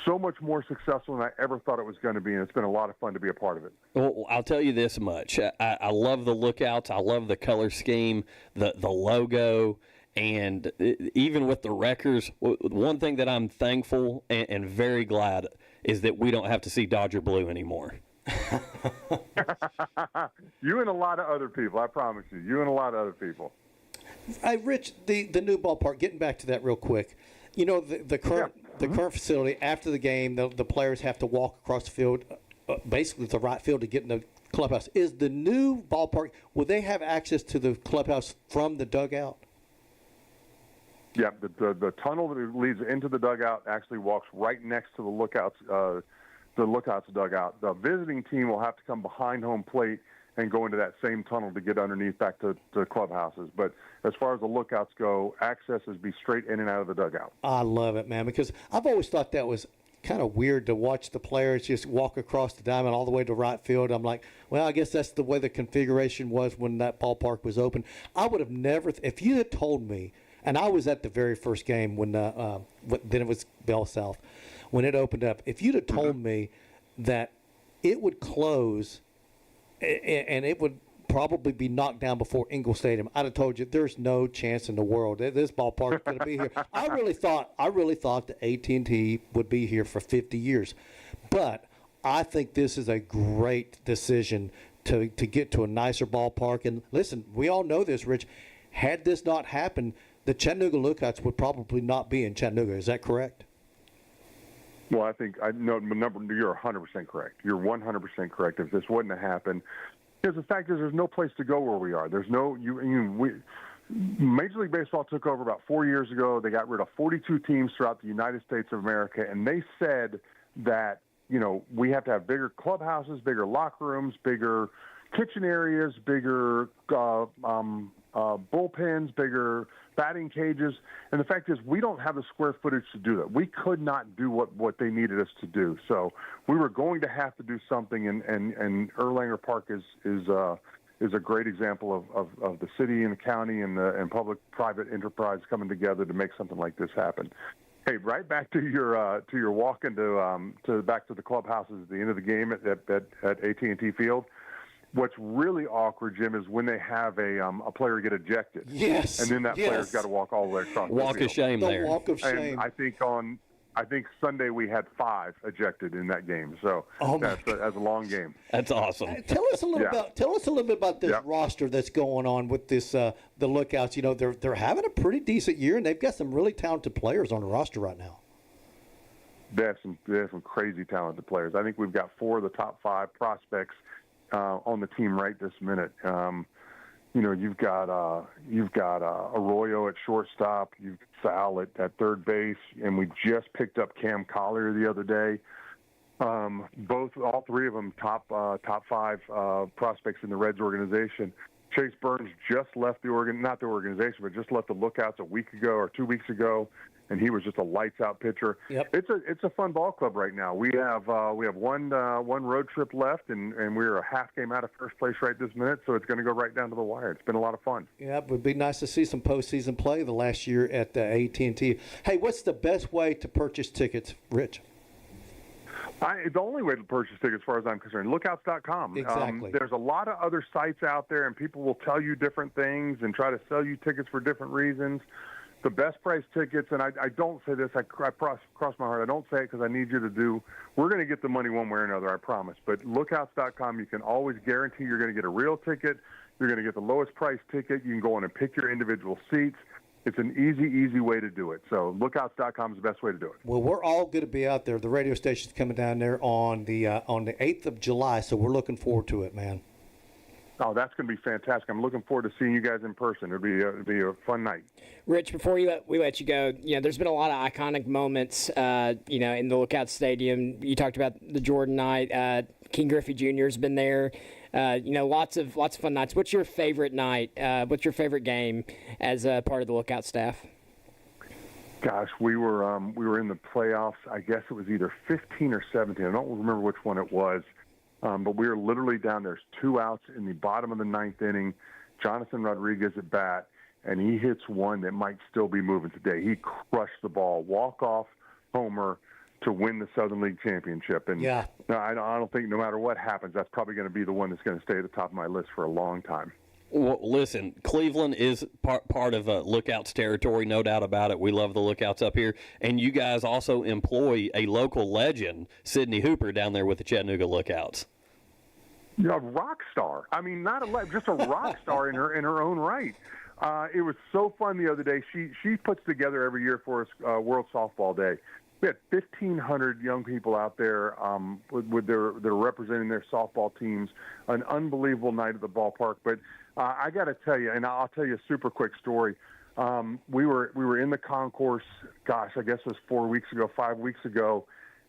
S11: so much more successful than I ever thought it was going to be, and it's been a lot of fun to be a part of it.
S3: Well, I'll tell you this much. I love the Lookouts. I love the color scheme, the logo, and even with the Wreckers, one thing that I'm thankful and very glad is that we don't have to see Dodger blue anymore.
S11: You and a lot of other people, I promise you. You and a lot of other people.
S6: Hey, Rich, the new ballpark, getting back to that real quick. You know, the current current facility, after the game, the players have to walk across the field, basically the right field to get in the clubhouse. Is the new ballpark, will they have access to the clubhouse from the dugout?
S11: Yeah, the tunnel that leads into the dugout actually walks right next to the Lookouts dugout. The visiting team will have to come behind home plate and go into that same tunnel to get underneath back to clubhouses. But as far as the Lookouts go, access is be straight in and out of the dugout.
S6: I love it, man, because I've always thought that was kind of weird to watch the players just walk across the diamond all the way to right field. I'm like, well, I guess that's the way the configuration was when that ballpark was open. I would have never, if you had told me, and I was at the very first game when then it was Bell South, when it opened up, if you'd have told me that it would close and it would probably be knocked down before Ingle Stadium, I'd have told you there's no chance in the world this ballpark's going to be here. I really thought the AT&T would be here for 50 years, but I think this is a great decision to get to a nicer ballpark. And listen, we all know this, Rich. Had this not happened, the Chattanooga Lookouts would probably not be in Chattanooga. Is that correct?
S11: Well, I think you're 100% correct. You're 100% correct. If this wouldn't have happened, because the fact is, there's no place to go where we are. There's no Major League Baseball took over about 4 years ago. They got rid of 42 teams throughout the United States of America, and they said that, we have to have bigger clubhouses, bigger locker rooms, bigger kitchen areas, bigger bullpens, bigger batting cages. And the fact is, we don't have the square footage to do that. We could not do what they needed us to do. So we were going to have to do something, and Erlanger Park is a great example of the city and the county and public-private enterprise coming together to make something like this happen. Hey, right back to your walk back to the clubhouses at the end of the game at AT&T Field. What's really awkward, Jim, is when they have a player get ejected.
S6: Yes.
S11: And then that player's got to walk all the way across the field.
S3: Walk of shame there.
S6: Walk of shame.
S11: And I think Sunday we had 5 ejected in that game. So that's a long game.
S3: That's awesome.
S6: Tell us a little bit about this roster that's going on with this the Lookouts. They're having a pretty decent year, and they've got some really talented players on the roster right now.
S11: They have some crazy talented players. I think we've got 4 of the top 5 prospects on the team right this minute. You've got Arroyo at shortstop. You've got Sal at third base, and we just picked up Cam Collier the other day. All 3 of them top 5 prospects in the Reds organization. Chase Burns just left not the organization, but just left the Lookouts a week ago or 2 weeks ago, and he was just a lights-out pitcher.
S6: Yep.
S11: It's a fun ball club right now. We have one road trip left, and we're a half game out of first place right this minute, so it's going to go right down to the wire. It's been a lot of fun.
S6: Yeah, it would be nice to see some postseason play the last year at AT&T. Hey, what's the best way to purchase tickets, Rich?
S11: The only way to purchase tickets, as far as I'm concerned, lookouts.com.
S6: Exactly.
S11: There's a lot of other sites out there, and people will tell you different things and try to sell you tickets for different reasons. The best price tickets, and I don't say this, I cross my heart, I don't say it because I need you to do, we're going to get the money one way or another, I promise. But lookouts.com, you can always guarantee you're going to get a real ticket. You're going to get the lowest price ticket. You can go in and pick your individual seats. It's an easy way to do it. So lookouts.com is the best way to do it.
S6: Well, we're all going to be out there. The radio station's coming down there on the 8th of July, so we're looking forward to it, man.
S11: Oh, that's going to be fantastic. I'm looking forward to seeing you guys in person. It'll be a fun night.
S7: Rich, before we let you go, there's been a lot of iconic moments, in the Lookout Stadium. You talked about the Jordan night. King Griffey Jr. has been there. Lots of fun nights. What's your favorite night? What's your favorite game as a part of the Lookout staff?
S11: Gosh, we were in the playoffs. I guess it was either 15 or 17. I don't remember which one it was. But we were literally down. There's 2 outs in the bottom of the 9th inning. Jonathan Rodriguez at bat, and he hits one that might still be moving today. He crushed the ball, walk-off homer to win the Southern League Championship. And
S6: yeah.
S11: I don't think no matter what happens, that's probably going to be the one that's going to stay at the top of my list for a long time.
S3: Well, listen, Cleveland is part of Lookouts territory, no doubt about it. We love the Lookouts up here. And you guys also employ a local legend, Sydney Hooper, down there with the Chattanooga Lookouts.
S11: A rock star. I mean, just a rock star in her own right. It was so fun the other day. She puts together every year for us World Softball Day. We had 1,500 young people out there they're representing their softball teams. An unbelievable night at the ballpark. But I got to tell you, and I'll tell you a super quick story. We were in the concourse. Gosh, I guess it was 5 weeks ago.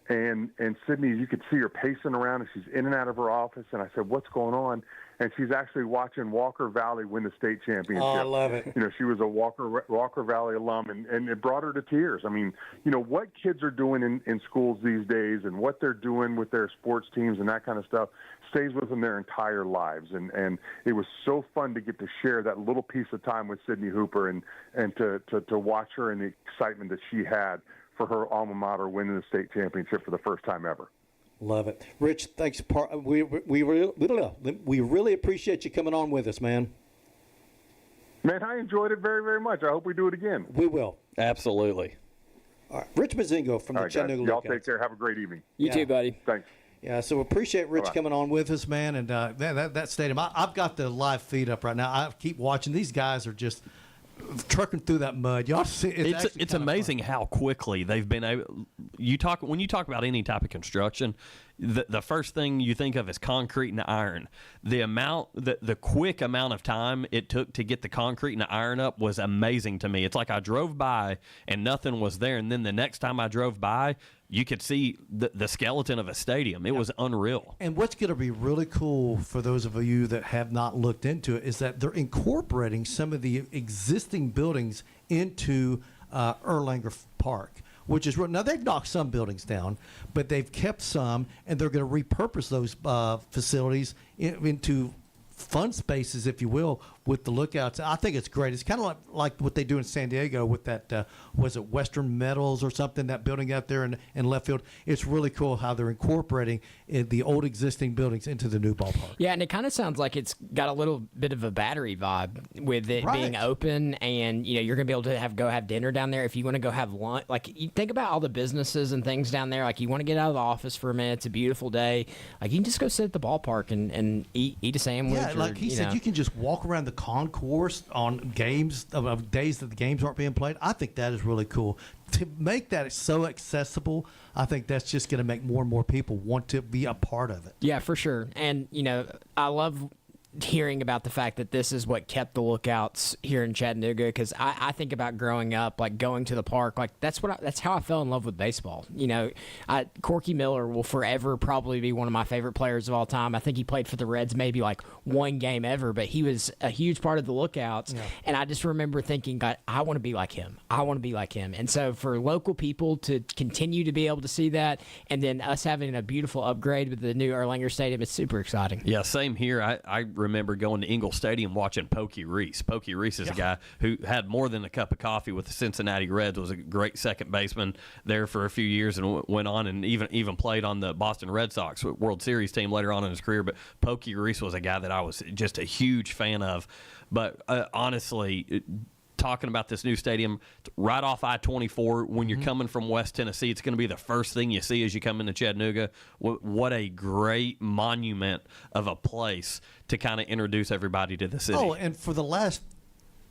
S11: And Sydney, you could see her pacing around, and she's in and out of her office. And I said, "What's going on?" And she's actually watching Walker Valley win the state championship.
S6: Oh, I love it.
S11: She was a Walker Valley alum, and it brought her to tears. I mean, what kids are doing in schools these days, and what they're doing with their sports teams and that kind of stuff stays with them their entire lives. And it was so fun to get to share that little piece of time with Sydney Hooper and to watch her and the excitement that she had for her alma mater winning the state championship for the first time ever.
S6: Love it. Rich, thanks. We really appreciate you coming on with us, man.
S11: Man, I enjoyed it very, very much. I hope we do it again.
S6: We will.
S3: Absolutely.
S6: All right. Rich Mazingo from the Chattanooga
S11: Y'all
S6: Lookouts.
S11: take care. Have a great evening.
S7: You too, buddy.
S11: Thanks.
S6: Yeah, so appreciate Rich coming on with us, man. And that stadium, I've got the live feed up right now. I keep watching. These guys are just trucking through that mud. Y'all see,
S3: it's amazing how quickly they've been able. when you talk about any type of construction, the first thing you think of is concrete and iron. The quick amount of time it took to get the concrete and the iron up was amazing to me. It's like I drove by and nothing was there, and then the next time I drove by, you could see the skeleton of a stadium. It was unreal.
S6: And what's going to be really cool for those of you that have not looked into it is that they're incorporating some of the existing buildings into Erlanger Park, which is now they've knocked some buildings down, but they've kept some, and they're going to repurpose those facilities into fun spaces, if you will, with the lookouts. I think it's great. It's kind of like what they do in San Diego with that, was it Western Metals or something, that building out there in left field. It's really cool how they're incorporating the old existing buildings into the new ballpark.
S7: Yeah, and it kind of sounds like it's got a little bit of a Battery vibe with it being open, and you're going to be able to go have dinner down there if you want to go have lunch. Like, you think about all the businesses and things down there. Like, you want to get out of the office for a minute. It's a beautiful day. Like, you can just go sit at the ballpark and eat a sandwich.
S6: Yeah, like he said, you can just walk around the concourse on games of days that the games aren't being played. I think that is really cool. To make that so accessible, I think that's just going to make more and more people want to be a part of it.
S7: Yeah, for sure. And, I love hearing about the fact that this is what kept the Lookouts here in Chattanooga, because I think about growing up, like going to the park, like that's how I fell in love with baseball. Corky Miller will forever probably be one of my favorite players of all time. I think he played for the Reds maybe like one game ever, but he was a huge part of the Lookouts. Yeah. And I just remember thinking, God, I want to be like him. I want to be like him. And so for local people to continue to be able to see that, and then us having a beautiful upgrade with the new Erlanger Stadium, it's super exciting.
S3: Yeah, same here. I remember going to Ingle Stadium watching Pokey Reese. Pokey Reese is a guy who had more than a cup of coffee with the Cincinnati Reds, was a great second baseman there for a few years, and went on and even played on the Boston Red Sox World Series team later on in his career. But Pokey Reese was a guy that I was just a huge fan of. But honestly, talking about this new stadium right off I-24, when you're coming from West Tennessee, it's going to be the first thing you see as you come into Chattanooga. What a great monument of a place to kind of introduce everybody to the city.
S6: Oh, and for the last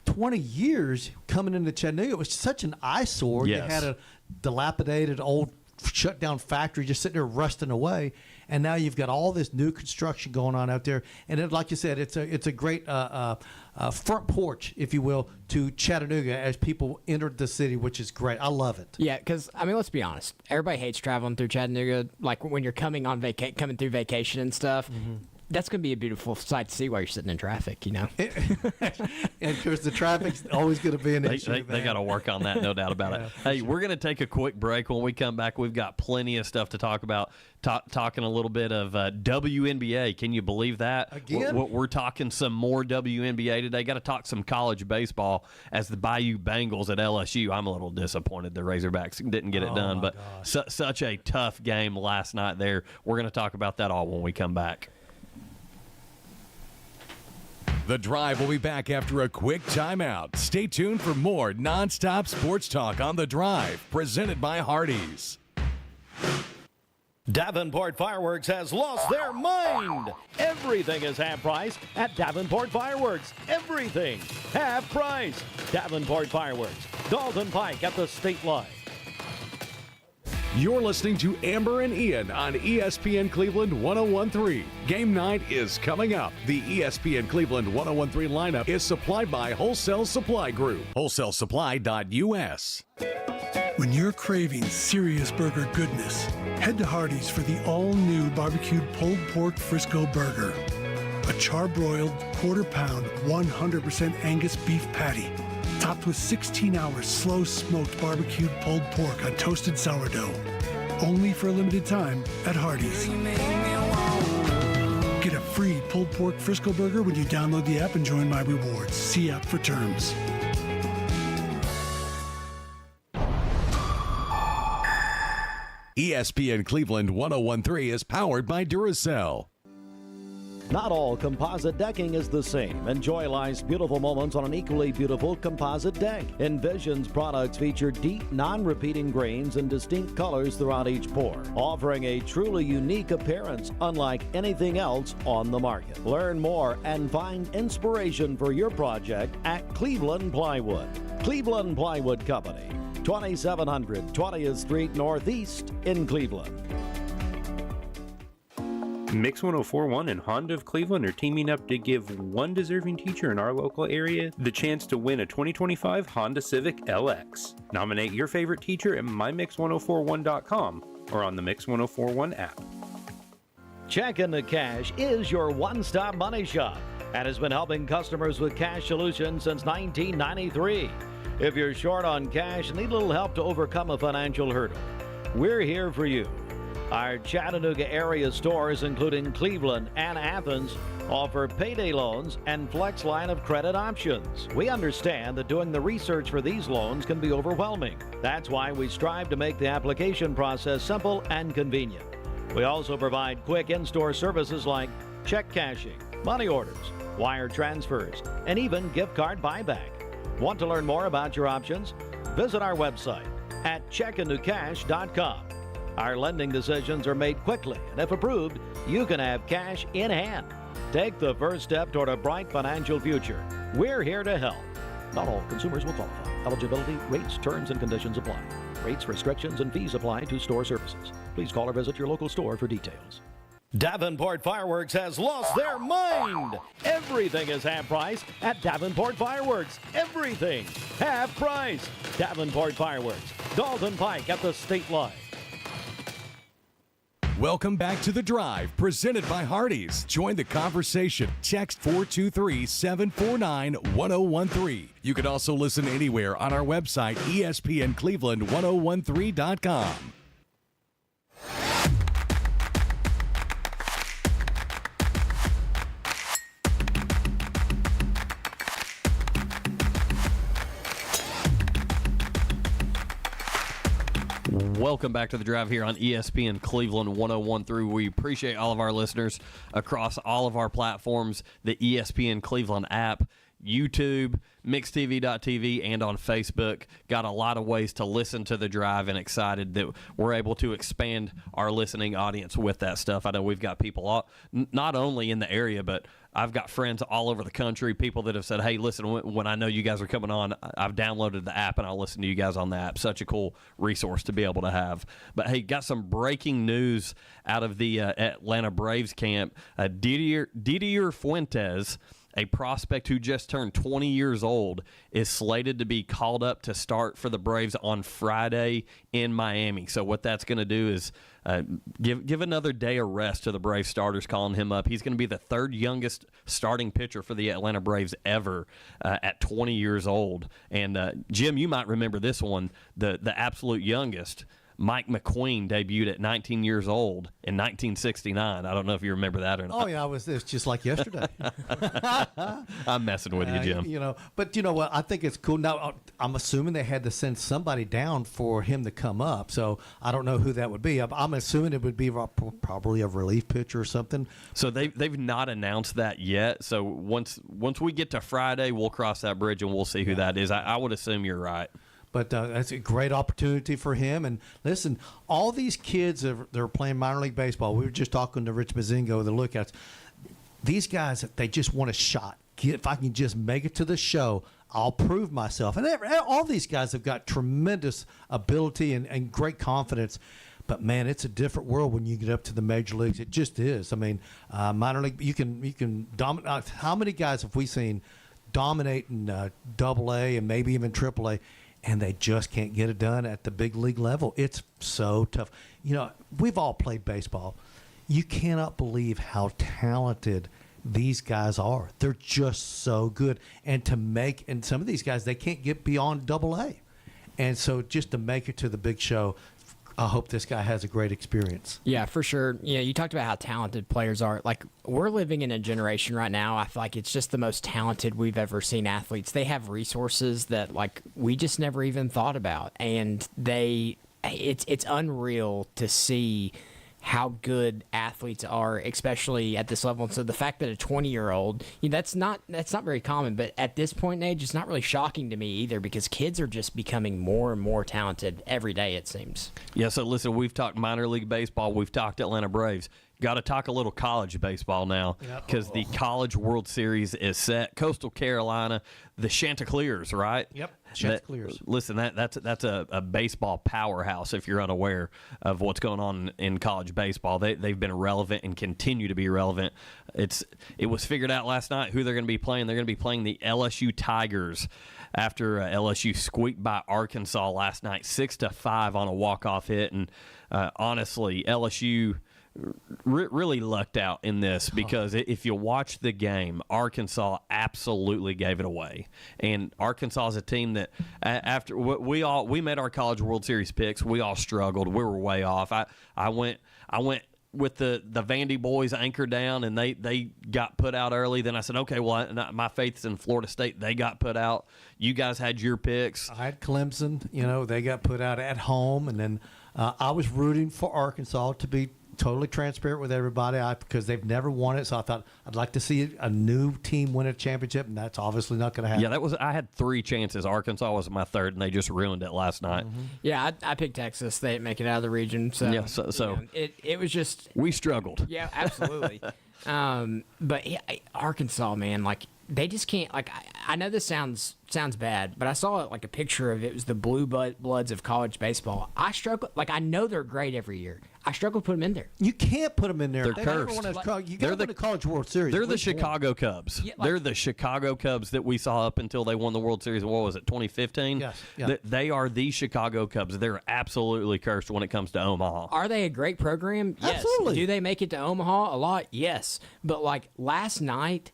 S6: 20 years coming into Chattanooga, it was such an eyesore.
S3: Yes.
S6: You had a dilapidated old shut down factory just sitting there rusting away, and now you've got all this new construction going on out there. And like you said, it's a great front porch, if you will, to Chattanooga as people entered the city, which is great. I love it.
S7: Yeah, because let's be honest, everybody hates traveling through Chattanooga. Like when you're coming coming through vacation and stuff. Mm-hmm. That's going to be a beautiful sight to see while you're sitting in traffic, And
S6: of course, the traffic's always going to be an issue.
S3: They got to work on that, no doubt about it. Hey, we're going to take a quick break. When we come back, we've got plenty of stuff to talk about. Talking a little bit of WNBA. Can you believe that?
S6: Again?
S3: We're talking some more WNBA today. Got to talk some college baseball as the Bayou Bengals at LSU. I'm a little disappointed the Razorbacks didn't get it done, but such a tough game last night there. We're going to talk about that all when we come back.
S1: The Drive will be back after a quick timeout. Stay tuned for more nonstop sports talk on The Drive, presented by Hardees.
S8: Davenport Fireworks has lost their mind. Everything is half price at Davenport Fireworks. Everything half price. Davenport Fireworks, Dalton Pike at the state line.
S1: You're listening to Amber and Ian on ESPN Cleveland 101.3. Game night is coming up. The ESPN Cleveland 101.3 lineup is supplied by Wholesale Supply Group. WholesaleSupply.us.
S12: When you're craving serious burger goodness, head to Hardees for the all-new barbecued pulled pork Frisco burger. A charbroiled, quarter-pound, 100% Angus beef patty, topped with 16 hours slow-smoked barbecued pulled pork on toasted sourdough. Only for a limited time at Hardees. Get a free pulled pork Frisco burger when you download the app and join My Rewards. See app for terms.
S1: ESPN Cleveland 101.3 is powered by Duracell.
S8: Not all composite decking is the same. Enjoy life's beautiful moments on an equally beautiful composite deck. Envision's products feature deep, non-repeating grains and distinct colors throughout each pour, offering a truly unique appearance unlike anything else on the market. Learn more and find inspiration for your project at Cleveland Plywood. Cleveland Plywood Company. 2700 20th Street Northeast in Cleveland.
S13: Mix 1041 and Honda of Cleveland are teaming up to give one deserving teacher in our local area the chance to win a 2025 Honda Civic LX. Nominate your favorite teacher at mymix1041.com or on the Mix 1041 app.
S8: Checking the Cash is your one-stop money shop and has been helping customers with cash solutions since 1993. If you're short on cash and need a little help to overcome a financial hurdle, we're here for you. Our Chattanooga area stores, including Cleveland and Athens, offer payday loans and flex line of credit options. We understand that doing the research for these loans can be overwhelming. That's why we strive to make the application process simple and convenient. We also provide quick in-store services like check cashing, money orders, wire transfers, and even gift card buyback. Want to learn more about your options? Visit our website at checkanddocash.com. Our lending decisions are made quickly, and if approved, you can have cash in hand. Take the first step toward a bright financial future. We're here to help. Not all consumers will qualify. Eligibility, rates, terms, and conditions apply. Rates, restrictions, and fees apply to store services. Please call or visit your local store for details. Davenport Fireworks has lost their mind. Everything is half price at Davenport Fireworks. Everything half price. Davenport Fireworks, Dalton Pike at the state line.
S1: Welcome back to The Drive, presented by Hardees. Join the conversation. Text 423-749-1013. You can also listen anywhere on our website, ESPNCleveland1013.com.
S3: Welcome back to The Drive here on ESPN Cleveland 101.3. We appreciate all of our listeners across all of our platforms, the ESPN Cleveland app, YouTube, mixtv.tv, and on Facebook. Got a lot of ways to listen to The Drive, and excited that we're able to expand our listening audience with that stuff. I know we've got people not only in the area, but I've got friends all over the country, people that have said, hey, listen, when I know you guys are coming on, I've downloaded the app and I'll listen to you guys on the app. Such a cool resource to be able to have. But, hey, got some breaking news out of the Atlanta Braves camp. Didier Fuentes, a prospect who just turned 20 years old, is slated to be called up to start for the Braves on Friday in Miami. So what that's going to do is give another day of rest to the Braves starters calling him up. He's going to be the third youngest starting pitcher for the Atlanta Braves ever at 20 years old. And, Jim, you might remember this one, the absolute youngest. Mike McQueen debuted at 19 years old in 1969. I don't know if you remember that or not.
S6: Oh, yeah, it's just like yesterday.
S3: I'm messing with you, Jim.
S6: But you know what? I think it's cool. Now, I'm assuming they had to send somebody down for him to come up, so I don't know who that would be. I'm assuming it would be probably a relief pitcher or something.
S3: So they've not announced that yet. So once we get to Friday, we'll cross that bridge and we'll see who that is. I would assume you're right.
S6: But that's a great opportunity for him. And listen, all these kids that are playing minor league baseball, we were just talking to Rich Bazingo, the lookouts. These guys, they just want a shot. If I can just make it to the show, I'll prove myself. And all these guys have got tremendous ability and great confidence. But, man, it's a different world when you get up to the major leagues. It just is. I mean, minor league, you can dominate. How many guys have we seen dominate in AA and maybe even AAA? And they just can't get it done at the big league level. It's so tough. You know, we've all played baseball. You cannot believe how talented these guys are. They're just so good. And some of these guys, they can't get beyond AA. And so just to make it to the big show, I hope this guy has a great experience.
S7: Yeah, for sure. You talked about how talented players are. Like, we're living in a generation right now, I feel like it's just the most talented we've ever seen athletes. They have resources that, like, we just never even thought about. And it's unreal to see how good athletes are, especially at this level. And so the fact that a 20-year-old, that's not very common, but at this point in age, it's not really shocking to me either, because kids are just becoming more and more talented every day, it seems.
S3: Yeah, so listen, we've talked minor league baseball, we've talked Atlanta Braves. got to talk a little college baseball now because the College World Series is set. Coastal Carolina, the Chanticleers, right?
S6: Yep, Chanticleers.
S3: Listen, that's a baseball powerhouse if you're unaware of what's going on in college baseball. They've been relevant and continue to be relevant. It was figured out last night who they're going to be playing. They're going to be playing the LSU Tigers after LSU squeaked by Arkansas last night 6-5 on a walk-off hit. And honestly, LSU really lucked out in this because if you watch the game, Arkansas absolutely gave it away. And Arkansas is a team that after we made our College World Series picks, we all struggled. We were way off. I went with the Vandy boys anchor down, and they got put out early. Then I said, okay, well, my faith's in Florida State. They got put out. You guys had your picks.
S6: I had Clemson. They got put out at home, and then I was rooting for Arkansas to be totally transparent with everybody because they've never won it. So I thought I'd like to see a new team win a championship, and that's obviously not going to happen.
S3: Yeah, I had 3 chances. Arkansas was my third, and they just ruined it last night.
S7: Mm-hmm. Yeah, I picked Texas. They didn't make it out of the region. So
S3: yeah, so
S7: it was just
S3: we struggled.
S7: Yeah, absolutely. But Arkansas, man, like they just can't. Like I know this sounds bad, but I saw like a picture of it. It was the blue bloods of college baseball. I struggle. Like I know they're great every year. I struggle to put them in there.
S6: You can't put them in there.
S3: They're cursed.
S6: You got to win the College World Series.
S3: They're the Chicago Cubs. Yeah, they're the Chicago Cubs that we saw up until they won the World Series. What was it, 2015?
S6: Yes. Yeah.
S3: They are the Chicago Cubs. They're absolutely cursed when it comes to Omaha.
S7: Are they a great program? Yes.
S6: Absolutely.
S7: Do they make it to Omaha a lot? Yes. But like last night,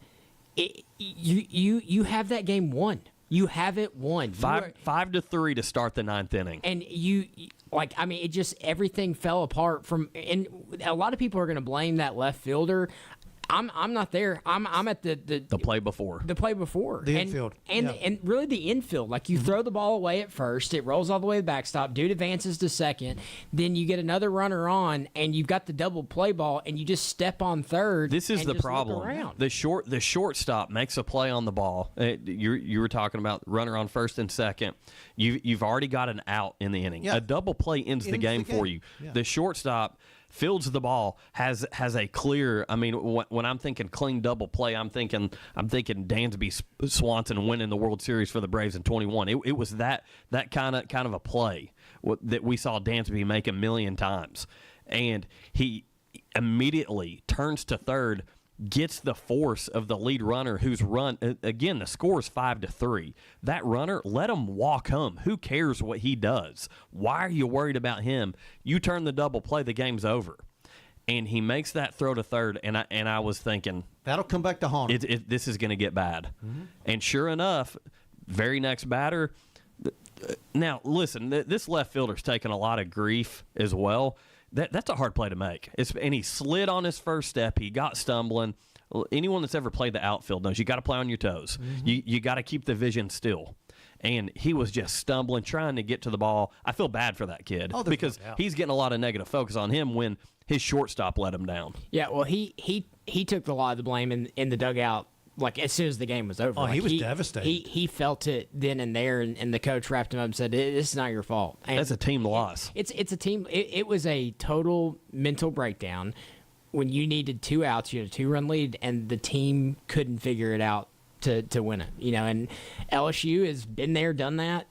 S7: you have that game won. You have it won.
S3: 5-3 to start the 9th inning.
S7: And it just everything fell apart and a lot of people are going to blame that left fielder. I'm not there. I'm at the
S3: play before.
S7: The play before.
S6: The infield.
S7: And really the infield. Like you throw the ball away at first, it rolls all the way to the backstop, dude advances to second, then you get another runner on, and you've got the double play ball, and you just step on third.
S3: This is the problem. The shortstop makes a play on the ball. You were talking about runner on first and second. You've already got an out in the inning.
S6: Yeah.
S3: A double play ends the game for you.
S6: Yeah.
S3: The shortstop fields the ball, has a clear. I mean, when I'm thinking clean double play, I'm thinking Dansby Swanson winning the World Series for the Braves in 21. It was that kind of a play that we saw Dansby make a million times, and he immediately turns to third, gets the force of the lead runner who's run. Again, the score is 5-3. That runner, let him walk home. Who cares what he does? Why are you worried about him? You turn the double play, the game's over. And he makes that throw to third, and I was thinking,
S6: that'll come back to haunt him.
S3: This is going to get bad. Mm-hmm. And sure enough, very next batter. Now, listen, this left fielder's taking a lot of grief as well. That's a hard play to make. And he slid on his first step. He got stumbling. Anyone that's ever played the outfield knows you got to play on your toes. Mm-hmm. You got to keep the vision still. And he was just stumbling, trying to get to the ball. I feel bad for that kid because he's getting a lot of negative focus on him when his shortstop let him down.
S7: Yeah, well, he took a lot of the blame in the dugout. Like as soon as the game was over,
S6: he was devastated.
S7: He felt it then and there, and the coach wrapped him up and said, "This is not your fault." And
S3: that's a team loss.
S7: It's a team. It was a total mental breakdown when you needed 2 outs, you had a 2-run lead, and the team couldn't figure it out to win it. And LSU has been there, done that.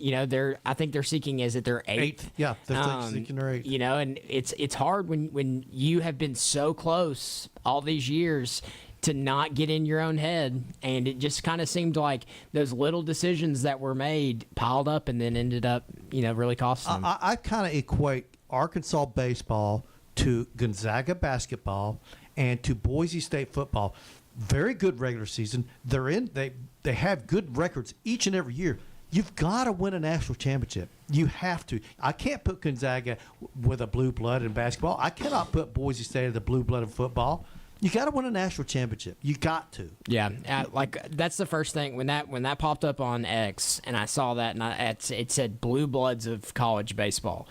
S7: I think they're seeking their 8th.
S6: Yeah, they're seeking their 8th.
S7: And it's hard when you have been so close all these years to not get in your own head, and it just kind of seemed like those little decisions that were made piled up and then ended up, really costing them.
S6: I kind of equate Arkansas baseball to Gonzaga basketball and to Boise State football. Very good regular season. They have good records each and every year. You've got to win a national championship. You have to. I can't put Gonzaga with a blue blood in basketball. I cannot put Boise State as a blue blood in football. You got to win a national championship. You got to.
S7: Yeah, that's the first thing when that popped up on X, and I saw that, and it said "Blue Bloods of college baseball,"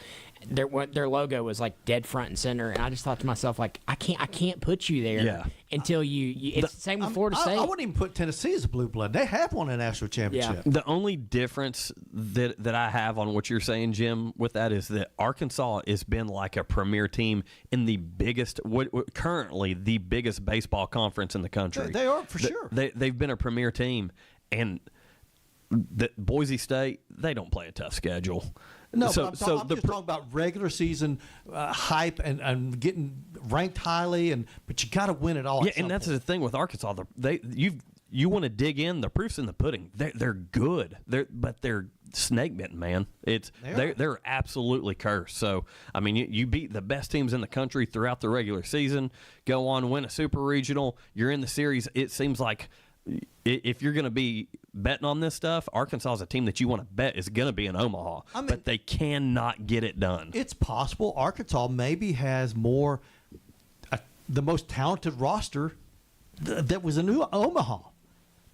S7: their logo was like dead front and center, and I just thought to myself, like, I can't put you there until you it's the same with Florida State.
S6: I wouldn't even put Tennessee as a blue blood. They have won a national championship.
S3: The only difference that I have on what you're saying, Jim, with that is that Arkansas has been like a premier team in the biggest, currently the biggest baseball conference in the country.
S6: They are, for sure.
S3: They've been a premier team, and Boise State, they don't play a tough schedule.
S6: No, but I'm just talking about regular season hype and getting ranked highly, but you got to win it all.
S3: Yeah, and that's the thing with Arkansas. You want to dig in. The proof's in the pudding. They're good. But they're snake bitten, man. They're absolutely cursed. So I mean, you beat the best teams in the country throughout the regular season. Go on, win a super regional. You're in the series. It seems like if you're going to be betting on this stuff, Arkansas is a team that you want to bet is going to be in Omaha, but they cannot get it done.
S6: It's possible Arkansas maybe has the most talented roster that was in Omaha,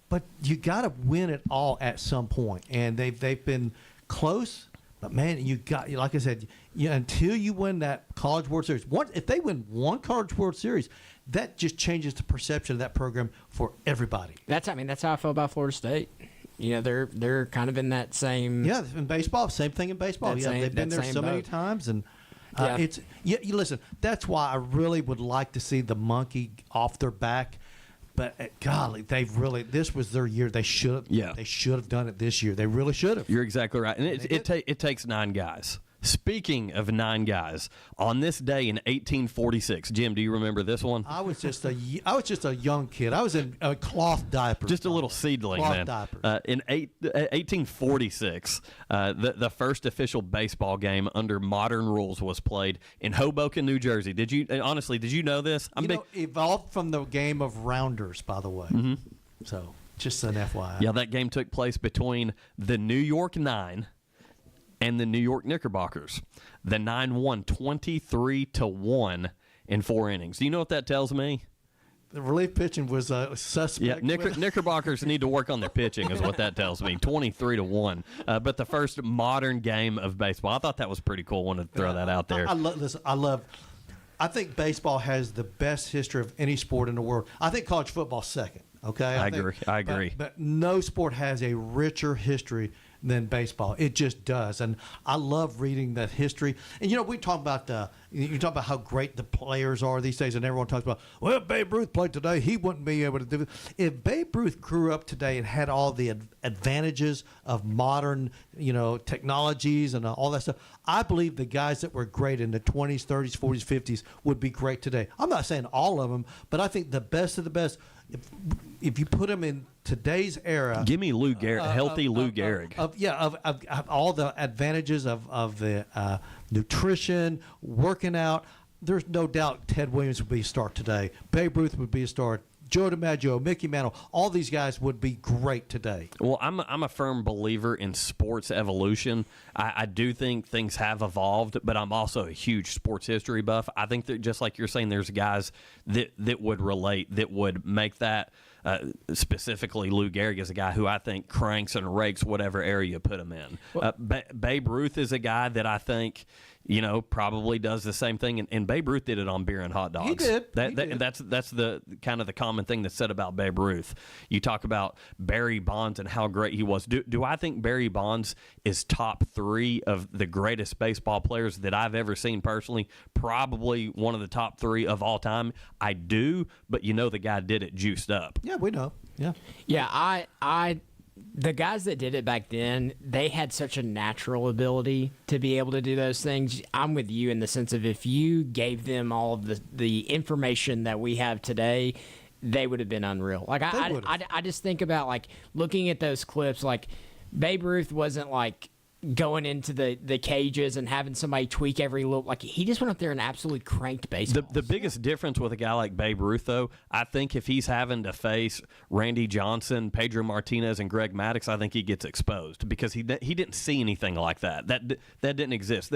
S6: but you got to win it all at some point, and they've been close. But man, you got, like I said, until you win that College World Series. If they win one College World Series, that just changes the perception of that program for everybody.
S7: That's how I feel about Florida State. They're kind of in that same.
S6: Yeah, in baseball, same thing in baseball. They've been there so many times, and listen. That's why I really would like to see the monkey off their back. But golly, this was their year. They should have done it this year. They really should have.
S3: You're exactly right, and it takes 9 guys. Speaking of 9 guys, on this day in 1846, Jim, do you remember this one?
S6: I was just a young kid. I was in cloth diapers.
S3: Just a little seedling, man. In 1846, the first official baseball game under modern rules was played in Hoboken, New Jersey. Did you know this?
S6: Evolved from the game of rounders, by the way.
S3: Mm-hmm.
S6: So, just an FYI.
S3: Yeah, that game took place between the New York 9 and the New York Knickerbockers. The 9 won 23-1 in 4 innings. Do you know what that tells me?
S6: The relief pitching was a suspect.
S3: Yeah, Knickerbockers need to work on their pitching is what that tells me. 23-1. But the first modern game of baseball. I thought that was pretty cool. Wanted to throw that out there.
S6: I think baseball has the best history of any sport in the world. I think college football's second. Okay,
S3: I agree.
S6: But no sport has a richer history than baseball. It just does, and I love reading that history. And we talk about you talk about how great the players are these days, and everyone talks about, well, Babe Ruth played today, he wouldn't be able to do it. If Babe Ruth grew up today and had all the advantages of modern technologies and all that stuff, I believe the guys that were great in the 20s, 30s, 40s, 50s would be great today. I'm not saying all of them, but I think the best of the best. If you put them in today's era,
S3: give me Lou Gehrig, healthy Lou Gehrig.
S6: Of all the advantages of the nutrition, working out. There's no doubt Ted Williams would be a star today. Babe Ruth would be a star. Joe DiMaggio, Mickey Mantle, all these guys would be great today.
S3: Well, I'm a firm believer in sports evolution. I do think things have evolved, but I'm also a huge sports history buff. I think that just like you're saying, there's guys that would relate, that would make that. Specifically, Lou Gehrig is a guy who I think cranks and rakes whatever area you put him in. Babe Ruth is a guy that I think probably does the same thing, and Babe Ruth did it on beer and hot dogs.
S6: He did.
S3: And that's the kind of the common thing that's said about Babe Ruth. You talk about Barry Bonds and how great he was. Do I think Barry Bonds is top 3 of the greatest baseball players that I've ever seen personally? Probably one of the top 3 of all time. I do, but the guy did it juiced up.
S6: Yeah, we know. Yeah.
S7: Yeah, the guys that did it back then, they had such a natural ability to be able to do those things. I'm with you in the sense of if you gave them all of the information that we have today, they would have been unreal. Like I just think about like looking at those clips, like Babe Ruth wasn't like going into the cages and having somebody tweak every little, like he just went up there and absolutely cranked baseball.
S3: The biggest difference with a guy like Babe Ruth, though, I think if he's having to face Randy Johnson, Pedro Martinez, and Greg Maddux, I think he gets exposed because he didn't see anything like that. That didn't exist.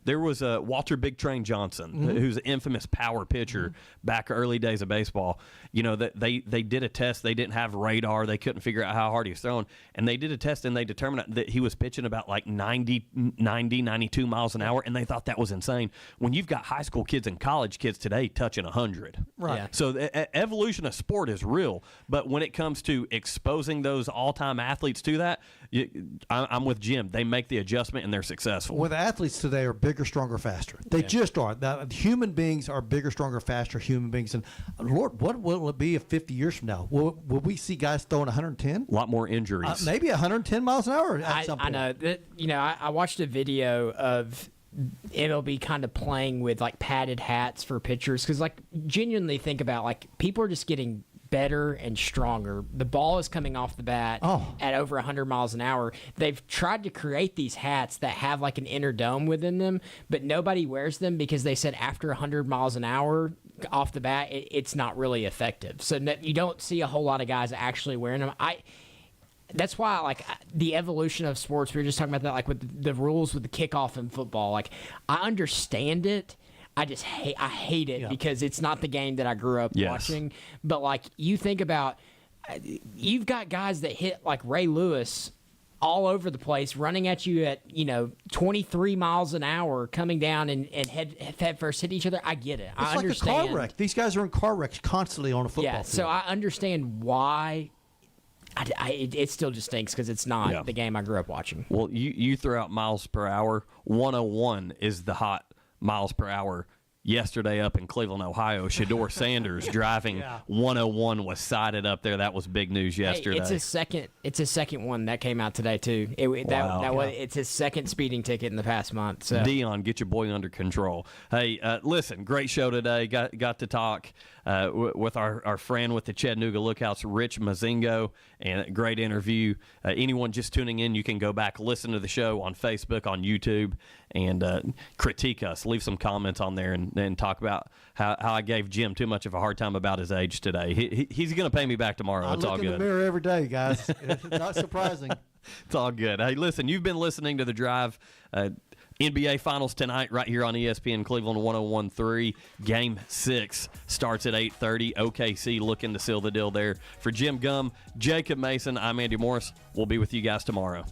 S3: There was Walter Big Train Johnson, who's an infamous power pitcher back early days of baseball. They did a test. They didn't have radar. They couldn't figure out how hard he was throwing, and they did a test and they determined that he was pitching about like 90, 92 miles an hour, and they thought that was insane. When you've got high school kids and college kids today touching 100.
S6: Right. Yeah.
S3: So the evolution of sport is real, but when it comes to exposing those all-time athletes to that, I'm with Jim. They make the adjustment, and they're successful.
S6: Well, the athletes today are bigger, stronger, faster. They just are. The human beings are bigger, stronger, faster human beings. And, Lord, what will it be 50 years from now? Will we see guys throwing 110?
S3: A lot more injuries.
S6: Maybe 110 miles an hour at some point.
S7: I know. I watched a video of MLB kind of playing with, like, padded hats for pitchers. Because, like, genuinely think about, like, people are just getting better and stronger. The ball is coming off the bat at over 100 miles an hour. They've tried to create these hats that have like an inner dome within them, but nobody wears them because they said after 100 miles an hour off the bat, it's not really effective. So you don't see a whole lot of guys actually wearing them. That's why, like, the evolution of sports, we were just talking about that, like with the rules with the kickoff in football. Like, I understand it. I hate it because it's not the game that I grew up watching. But, like, you think about, you've got guys that hit, like, Ray Lewis all over the place, running at you at, 23 miles an hour, coming down and head first hit each other. I get it. I understand.
S6: It's like a car wreck. These guys are in car wrecks constantly on a football field.
S7: So I understand why. It still just stinks because it's not the game I grew up watching.
S3: Well, you throw out miles per hour. 101 is the hot miles per hour. Yesterday up in Cleveland, Ohio, Shedeur Sanders driving 101 was cited up there. That was big news yesterday.
S7: Hey, it's a second one that came out today too. It's his second speeding ticket in the past month. So.
S3: Dion, get your boy under control. Hey, listen, great show today. Got to talk with our friend with the Chattanooga Lookouts, Rich Mazingo, and a great interview. Anyone just tuning in, you can go back, listen to the show on Facebook, on YouTube, and critique us. Leave some comments on there and talk about how I gave Jim too much of a hard time about his age today. He's going to pay me back tomorrow. It's all good.
S6: I look in the mirror every day, guys. It's not surprising.
S3: It's all good. Hey, listen, you've been listening to The Drive. NBA Finals tonight right here on ESPN Cleveland 101.3. Game 6 starts at 8:30. OKC looking to seal the deal there. For Jim Gum, Jacob Mason, I'm Andy Morris. We'll be with you guys tomorrow.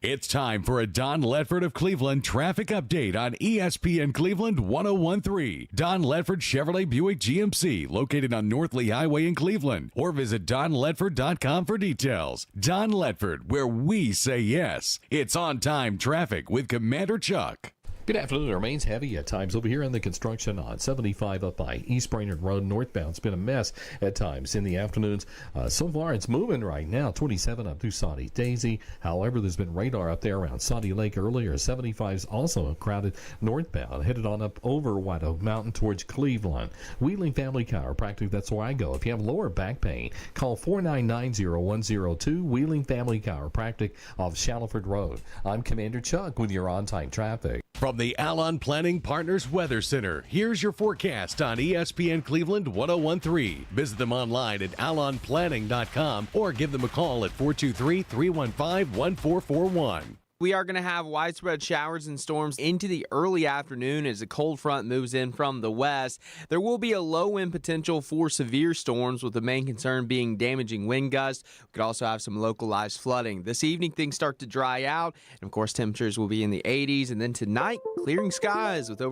S1: It's time for a Don Ledford of Cleveland traffic update on ESPN Cleveland 101.3. Don Ledford Chevrolet Buick GMC, located on North Lee Highway in Cleveland. Or visit donledford.com for details. Don Ledford, where we say yes. It's on-time traffic with Commander Chuck.
S14: Good afternoon. It remains heavy at times over here in the construction on 75 up by East Brainerd Road northbound. It's been a mess at times in the afternoons. So far, it's moving right now. 27 up through Saudi Daisy. However, there's been radar up there around Saudi Lake earlier. 75 is also crowded northbound, headed on up over White Oak Mountain towards Cleveland. Wheeling Family Chiropractic, that's where I go. If you have lower back pain, call 499-0102. Wheeling Family Chiropractic off Shallowford Road. I'm Commander Chuck with your on-time traffic.
S1: From the Alon Planning Partners Weather Center, here's your forecast on ESPN Cleveland 101.3. Visit them online at alonplanning.com or give them a call at 423-315-1441.
S15: We are going to have widespread showers and storms into the early afternoon as a cold front moves in from the west. There will be a low wind potential for severe storms, with the main concern being damaging wind gusts. We could also have some localized flooding. This evening, things start to dry out, and of course, temperatures will be in the 80s. And then tonight, clearing skies with over